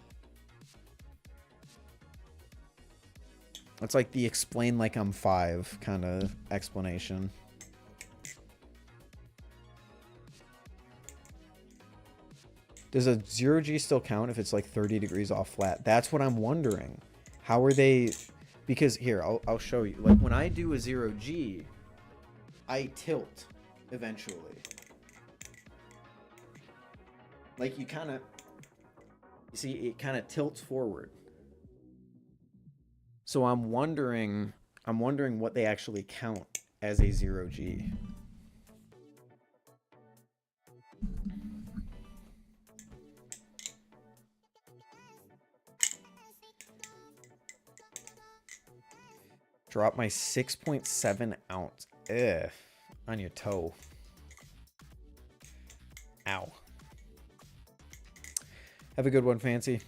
S1: That's like the explain like I'm 5 kind of explanation. Does a 0G still count if it's like 30 degrees off flat? That's what I'm wondering. How are they? Because here, I'll show you. Like when I do a 0G, I tilt eventually. Like you see, it kind of tilts forward. So I'm wondering what they actually count as a 0G. Drop my 6.7 ounce. Ugh. On your toe. Ow. Have a good one, Fancy.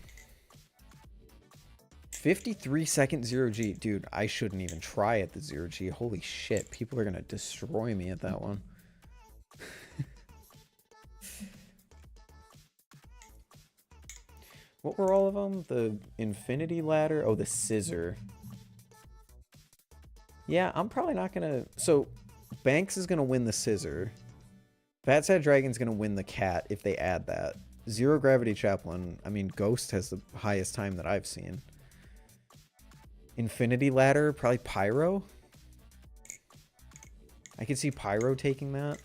S1: 53-second 0G. Dude, I shouldn't even try at the 0G. Holy shit. People are going to destroy me at that one. What were all of them? The infinity ladder? Oh, the scissor. Yeah, I'm probably not going to... So, Banks is going to win the scissor. Fat Sad Dragon's going to win the cat if they add that. Zero Gravity Chaplain. I mean, Ghost has the highest time that I've seen. Infinity Ladder, probably Pyro. I could see Pyro taking that.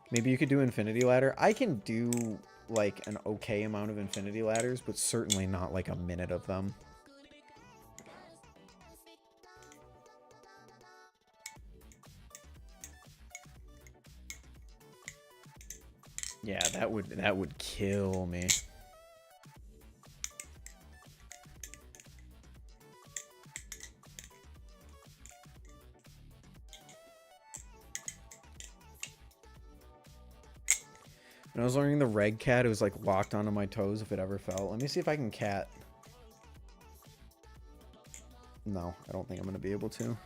S1: Maybe you could do Infinity Ladder. I can do like an okay amount of Infinity Ladders, but certainly not like a minute of them. Yeah, that would kill me. When I was learning the reg cat, it was like locked onto my toes if it ever fell. Let me see if I can cat. No, I don't think I'm going to be able to.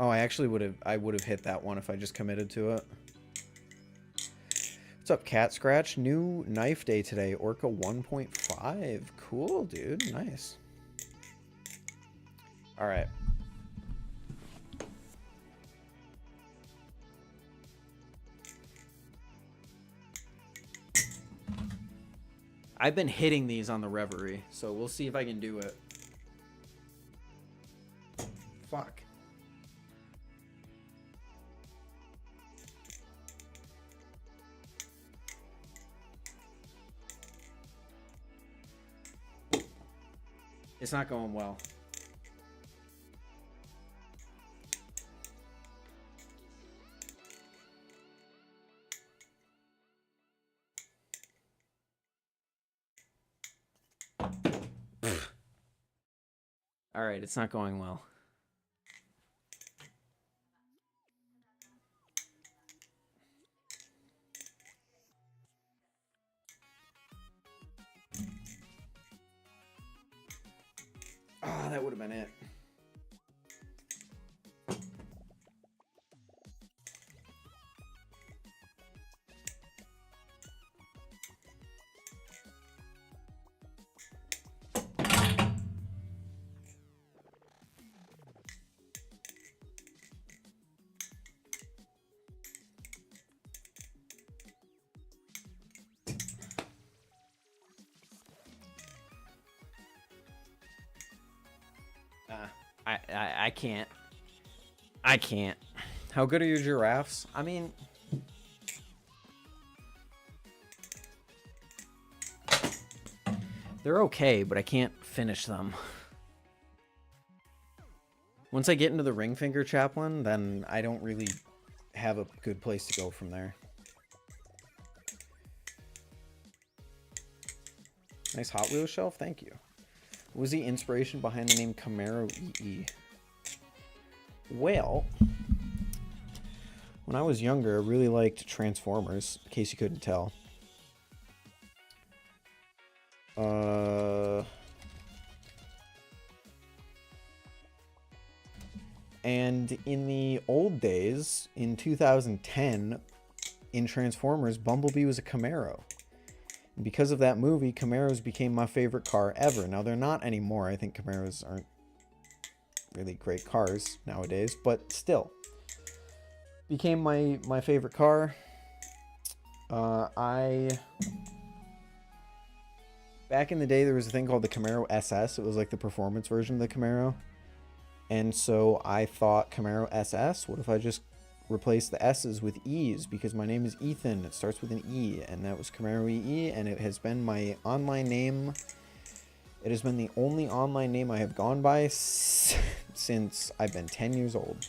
S1: Oh, I actually would have hit that one if I just committed to it. What's up, Cat Scratch? New knife day today. Orca 1.5. Cool, dude. Nice. All right. I've been hitting these on the Reverie, so we'll see if I can do it. Fuck. It's not going well. All right, it's not going well. Oh, that would have been it. I can't. I can't. How good are your giraffes? I mean, they're okay, but I can't finish them. Once I get into the ring finger chaplain, then I don't really have a good place to go from there. Nice Hot Wheels shelf, thank you. What was the inspiration behind the name Camaro EE? Well, when I was younger, I really liked Transformers, in case you couldn't tell. And in the old days, in 2010, in Transformers, Bumblebee was a Camaro. And because of that movie, Camaros became my favorite car ever. Now, they're not anymore. I think Camaros aren't really great cars nowadays, but still. Became my favorite car. Back in the day, there was a thing called the Camaro SS. It was like the performance version of the Camaro. And so I thought Camaro SS, what if I just replace the S's with E's? Because my name is Ethan, it starts with an E, and that was Camaro EE, and it has been my online name. It has been the only online name I have gone by since I've been 10 years old.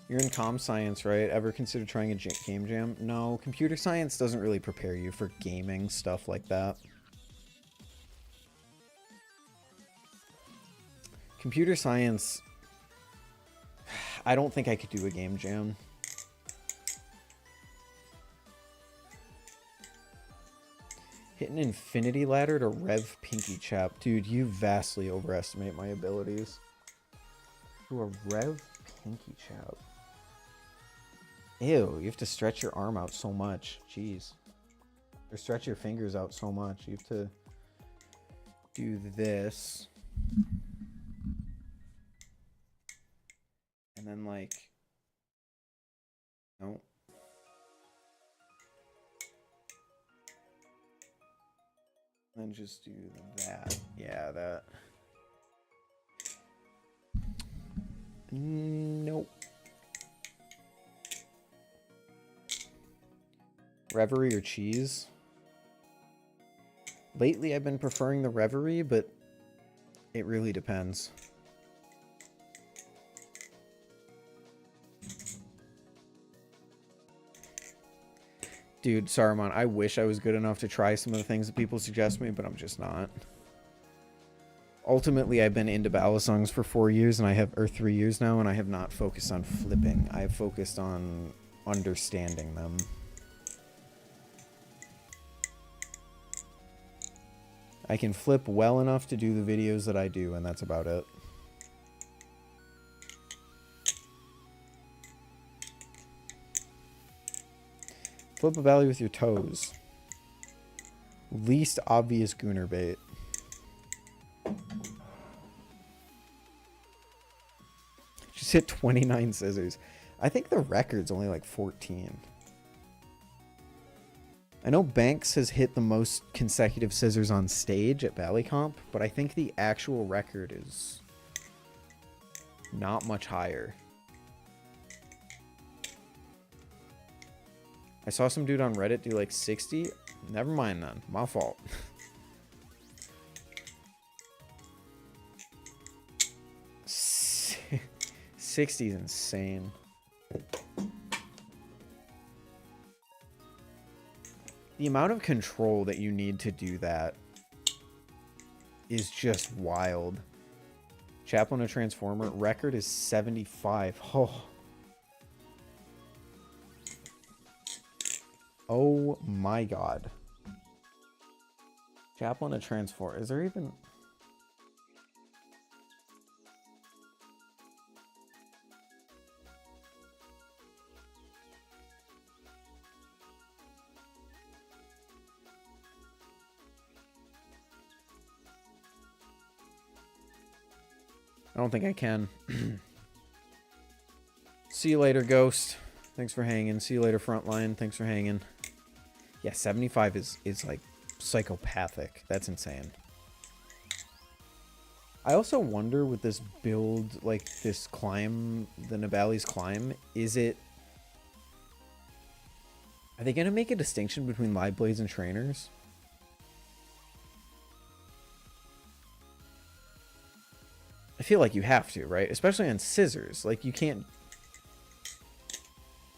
S1: You're in comm science, right? Ever consider trying a game jam? No, computer science doesn't really prepare you for gaming, stuff like that. Computer science, I don't think I could do a game jam. Hit an infinity ladder to rev pinky chap. Dude, you vastly overestimate my abilities. To a rev pinky chap. Ew, you have to stretch your arm out so much. Jeez. Or stretch your fingers out so much. You have to do this. And then, like... No. And then just do that. Yeah, that. Nope. Reverie or cheese? Lately, I've been preferring the Reverie, but it really depends. Dude, Saruman, I wish I was good enough to try some of the things that people suggest me, but I'm just not. Ultimately, I've been into Balisongs for 4 years, and I have, or 3 years now, and I have not focused on flipping. I have focused on understanding them. I can flip well enough to do the videos that I do, and that's about it. Flip a valley with your toes. Least obvious gooner bait. just hit 29 scissors. I think the record's only like 14. I know Banks has hit the most consecutive scissors on stage at Ballycomp, but I think the actual record is not much higher. I saw some dude on Reddit do like 60. Never mind then. My fault. $60 is insane. The amount of control that you need to do that is just wild. Chaplain a Transformer. Record is 75. Oh. Oh my god. Chaplain a Transformer. Is there even... I don't think I can. See you later, Ghost. Thanks for hanging. See you later, Frontline. Thanks for hanging. Yeah, 75 is like psychopathic. That's insane. I also wonder with this build, like this climb, the Nabalis climb, are they going to make a distinction between live blades and trainers? I feel like you have to, right? Especially on scissors. Like, you can't...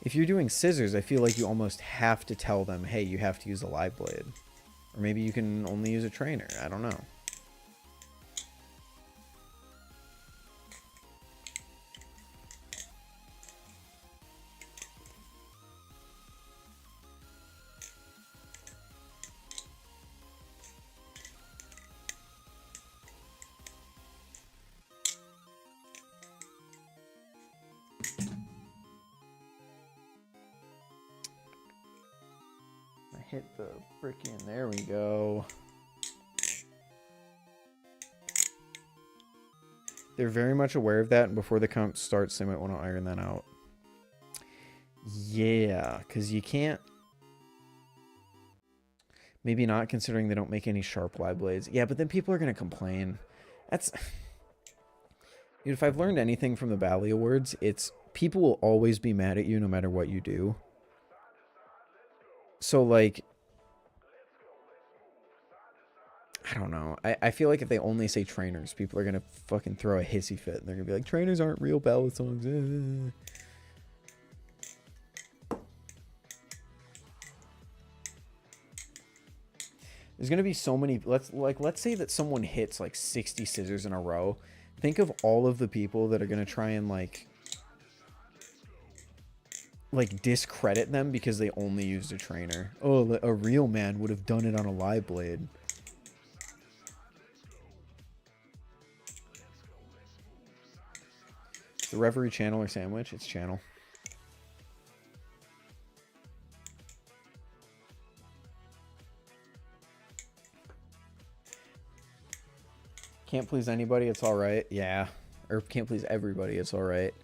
S1: If you're doing scissors, I feel like you almost have to tell them, hey, you have to use a live blade. Or maybe you can only use a trainer. I don't know. Hit the frickin', there we go. They're very much aware of that, and before the count starts, they might want to iron that out. Yeah, because you can't... Maybe not, considering they don't make any sharp live blades. Yeah, but then people are going to complain. That's... Dude, if I've learned anything from the Bally Awards, it's people will always be mad at you no matter what you do. So, like, I don't know. I feel like if they only say trainers, people are going to fucking throw a hissy fit. They're going to be like, trainers aren't real Balisongs. There's going to be so many... Let's say that someone hits, like, 60 scissors in a row. Think of all of the people that are going to try and, like, discredit them because they only used a trainer. Oh, a real man would have done it on a live blade. The Reverie channel or sandwich? It's channel. Can't please anybody, it's alright. Yeah. Or can't please everybody, it's alright.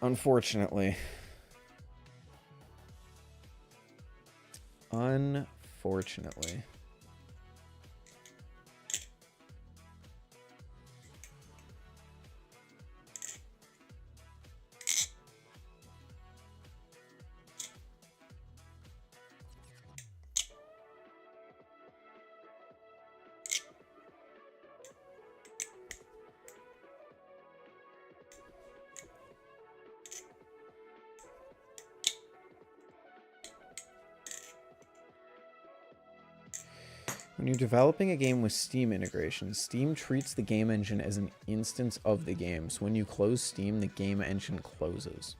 S1: Unfortunately. Unfortunately. When you're developing a game with Steam integration, Steam treats the game engine as an instance of the game. So when you close Steam, the game engine closes.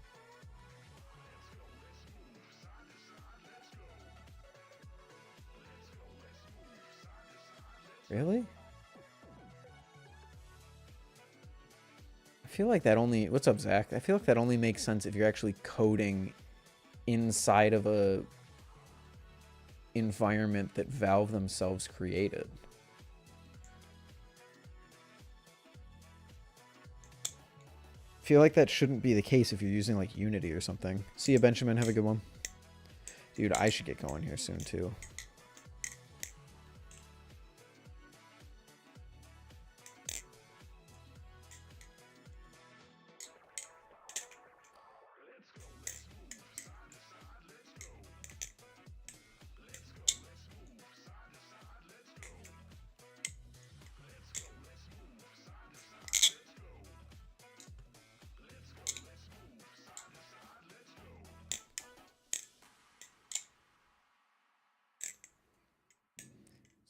S1: Really? I feel like that only... What's up, Zach? I feel like that only makes sense if you're actually coding inside of a environment that Valve themselves created. feel like that shouldn't be the case if you're using like Unity or something. See you, Benjamin. Have a good one. Dude, I should get going here soon too.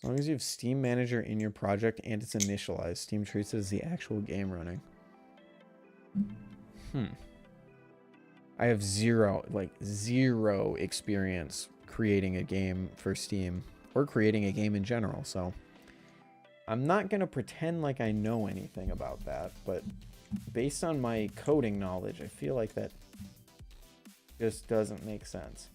S1: As long as you have Steam Manager in your project and it's initialized, Steam treats it as the actual game running. I have zero experience creating a game for Steam or creating a game in general, so I'm not going to pretend like I know anything about that, but based on my coding knowledge, I feel like that just doesn't make sense.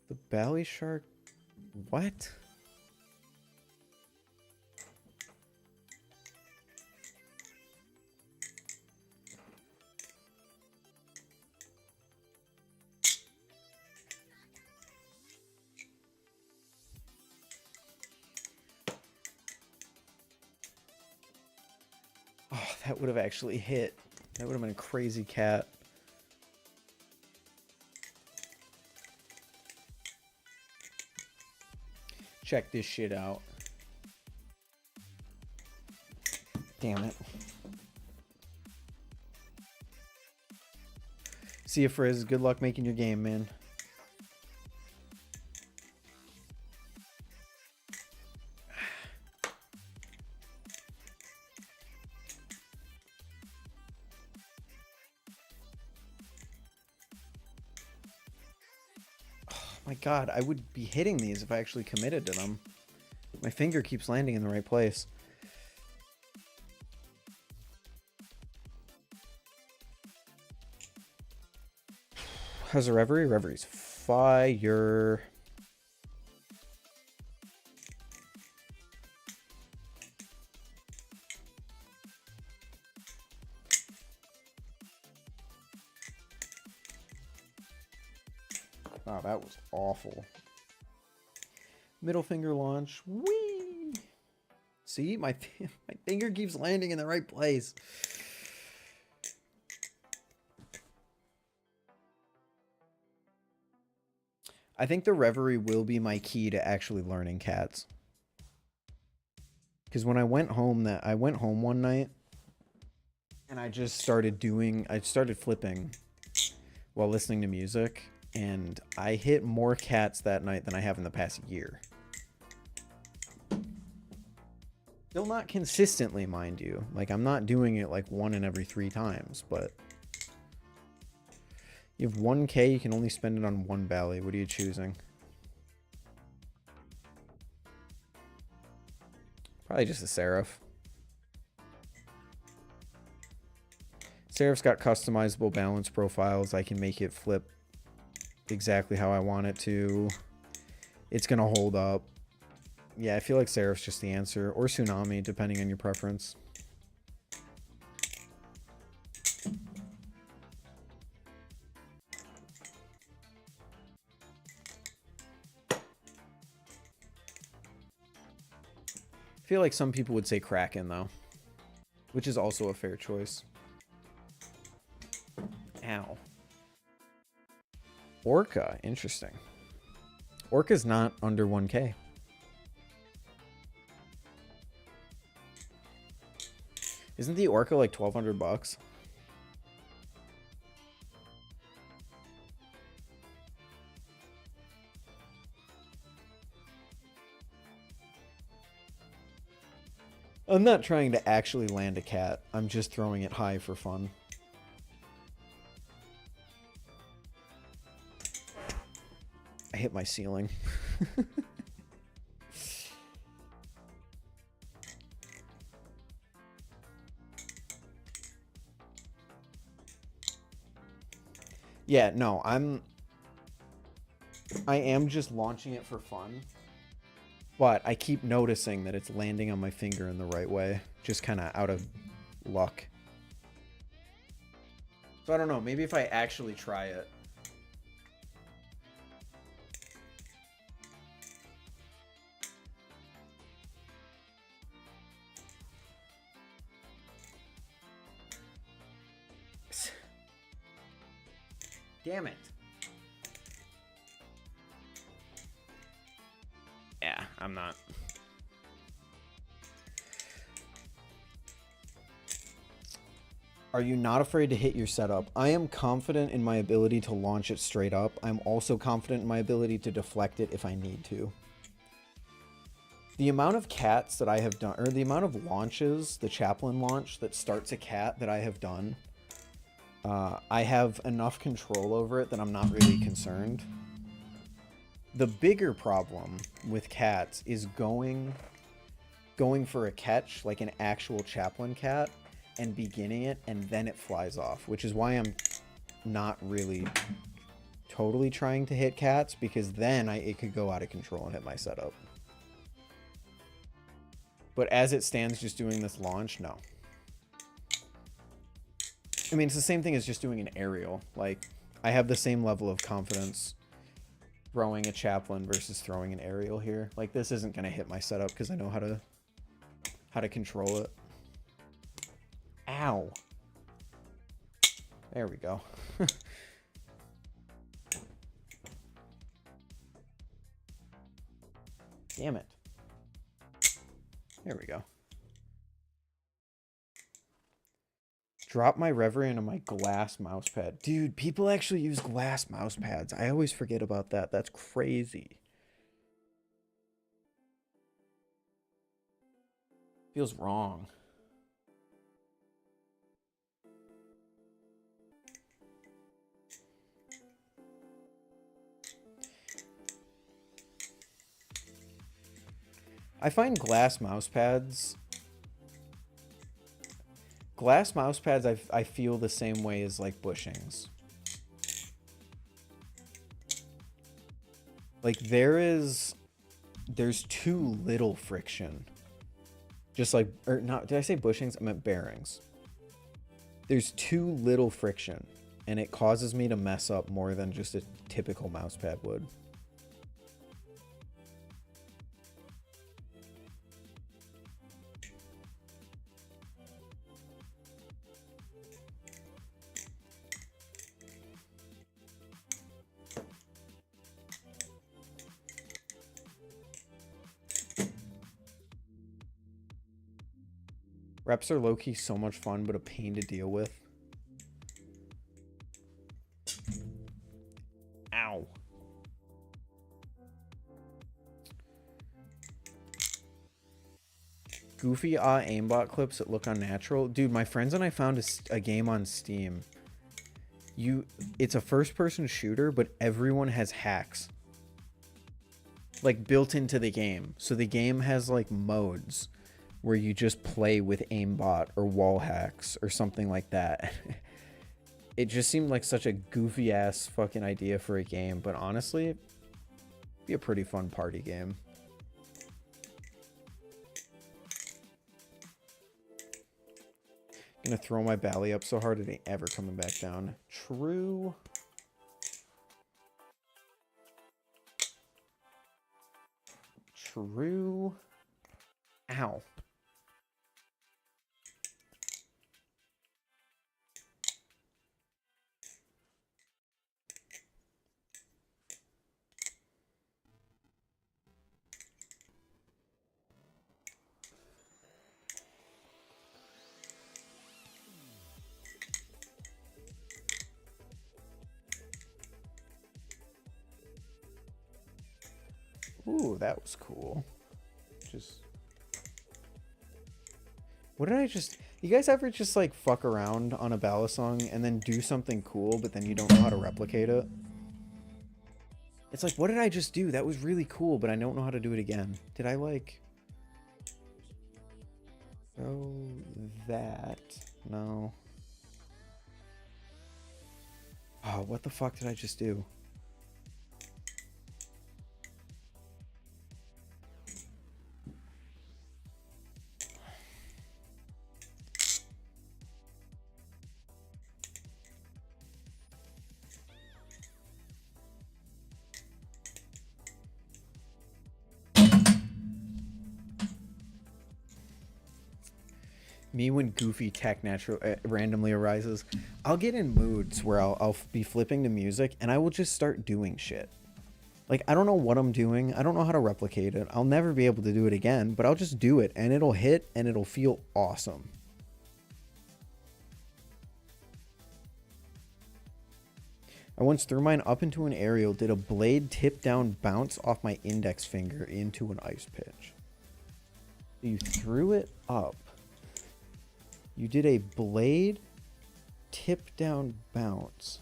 S1: The Bally Shark? What? Oh, that would have actually hit. That would have been a crazy cat. Check this shit out. Damn it. See you, Frizz. Good luck making your game, man. My God, I would be hitting these if I actually committed to them. My finger keeps landing in the right place. How's the Reverie? Reverie's fire. Wow, that was awful. Middle finger launch. Whee! See, my finger keeps landing in the right place. I think the Reverie will be my key to actually learning cats. Because when I went home one night and I started flipping while listening to music. And I hit more cats that night than I have in the past year. Still not consistently, mind you. Like, I'm not doing it like 1 in every 3 times, but... You have 1K, you can only spend it on 1 Bally. What are you choosing? Probably just a Seraph. Seraph's got customizable balance profiles. I can make it flip exactly how I want it to. It's gonna hold up. Yeah, I feel like Seraph's just the answer, or Tsunami, depending on your preference. I feel like some people would say Kraken though, which is also a fair choice. Ow. Orca, interesting. Orca's not under 1K. Isn't the Orca like 1,200 bucks? I'm not trying to actually land a cat. I'm just throwing it high for fun. I hit my ceiling. Yeah, no, I am just launching it for fun. But I keep noticing that it's landing on my finger in the right way. Just kind of out of luck. So I don't know, maybe if I actually try it. Damn it. Yeah, I'm not. Are you not afraid to hit your setup? I am confident in my ability to launch it straight up. I'm also confident in my ability to deflect it if I need to. The amount of cats that I have done, or the amount of launches, the chaplain launch that starts a cat that I have done, I have enough control over it that I'm not really concerned. The bigger problem with cats is going for a catch, like an actual chaplain cat, and beginning it, and then it flies off, which is why I'm not really totally trying to hit cats, because then it could go out of control and hit my setup. But as it stands, just doing this launch, no. I mean, it's the same thing as just doing an aerial. Like, I have the same level of confidence throwing a chaplain versus throwing an aerial here. Like, this isn't going to hit my setup because I know how to control it. Ow. There we go. Damn it. There we go. Drop my Reverie into my glass mouse pad. Dude, people actually use glass mouse pads. I always forget about that. That's crazy. Feels wrong. I find glass mouse pads... Glass mouse pads, I feel the same way as, like, bushings. Like, there's too little friction. Just like, or not, did I say bushings? I meant bearings. There's too little friction, and it causes me to mess up more than just a typical mouse pad would. Reps are low-key so much fun, but a pain to deal with. Ow. Goofy aimbot clips that look unnatural. Dude, my friends and I found a game on Steam. It's a first-person shooter, but everyone has hacks. Like, built into the game. So the game has, like, modes where you just play with aimbot or wall hacks or something like that. It just seemed like such a goofy ass fucking idea for a game, but honestly, it'd be a pretty fun party game. I'm gonna throw my Bally up so hard it ain't ever coming back down. True. True. Ow. Ooh, that was cool. Just... What did I just... You guys ever just, like, fuck around on a Balisong and then do something cool, but then you don't know how to replicate it? It's like, what did I just do? That was really cool, but I don't know how to do it again. Did I, like... Oh, that... No. Oh, what the fuck did I just do? Me when goofy tech randomly arises, I'll get in moods where I'll be flipping to music and I will just start doing shit. Like, I don't know what I'm doing. I don't know how to replicate it. I'll never be able to do it again, but I'll just do it and it'll hit and it'll feel awesome. I once threw mine up into an aerial, did a blade tip down bounce off my index finger into an ice pitch. You threw it up. You did a blade tip down bounce.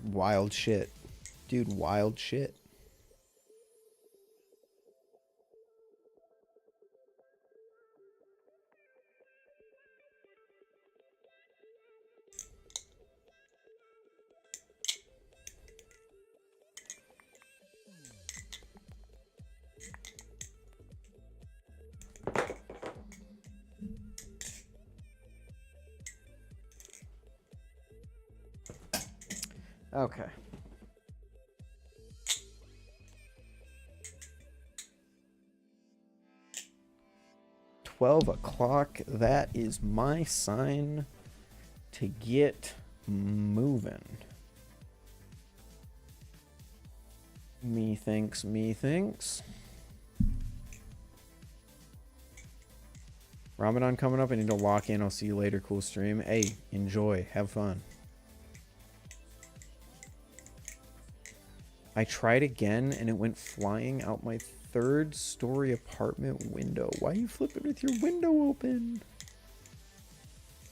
S1: Wild shit. Dude, wild shit. Okay. 12 o'clock. That is my sign to get moving. Methinks. Ramadan coming up. I need to lock in. I'll see you later. Cool stream. Hey, enjoy. Have fun. I tried again and it went flying out my 3rd story apartment window. Why are you flipping with your window open?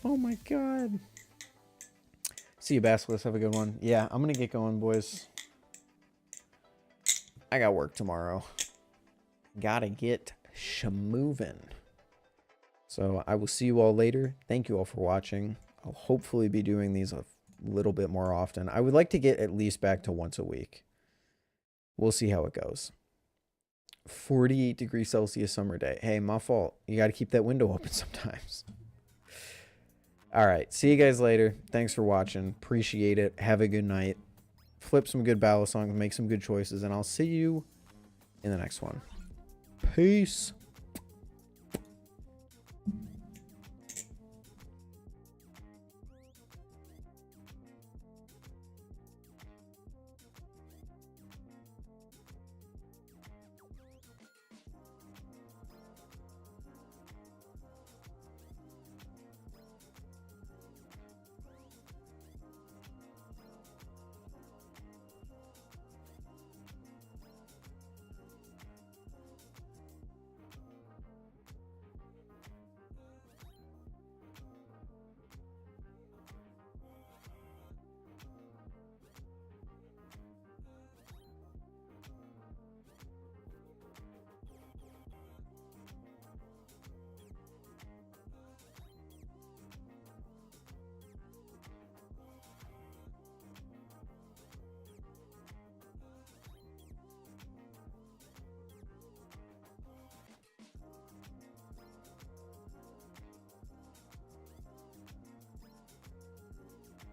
S1: Oh my god. See you, Basilisk. Have a good one. Yeah, I'm gonna get going, boys. I got work tomorrow. Gotta get moving. So I will see you all later. Thank you all for watching. I'll hopefully be doing these a little bit more often. I would like to get at least back to once a week. We'll see how it goes. 48 degrees Celsius summer day. Hey, my fault. You got to keep that window open sometimes. All right. See you guys later. Thanks for watching. Appreciate it. Have a good night. Flip some good Balisongs. Make some good choices. And I'll see you in the next one. Peace.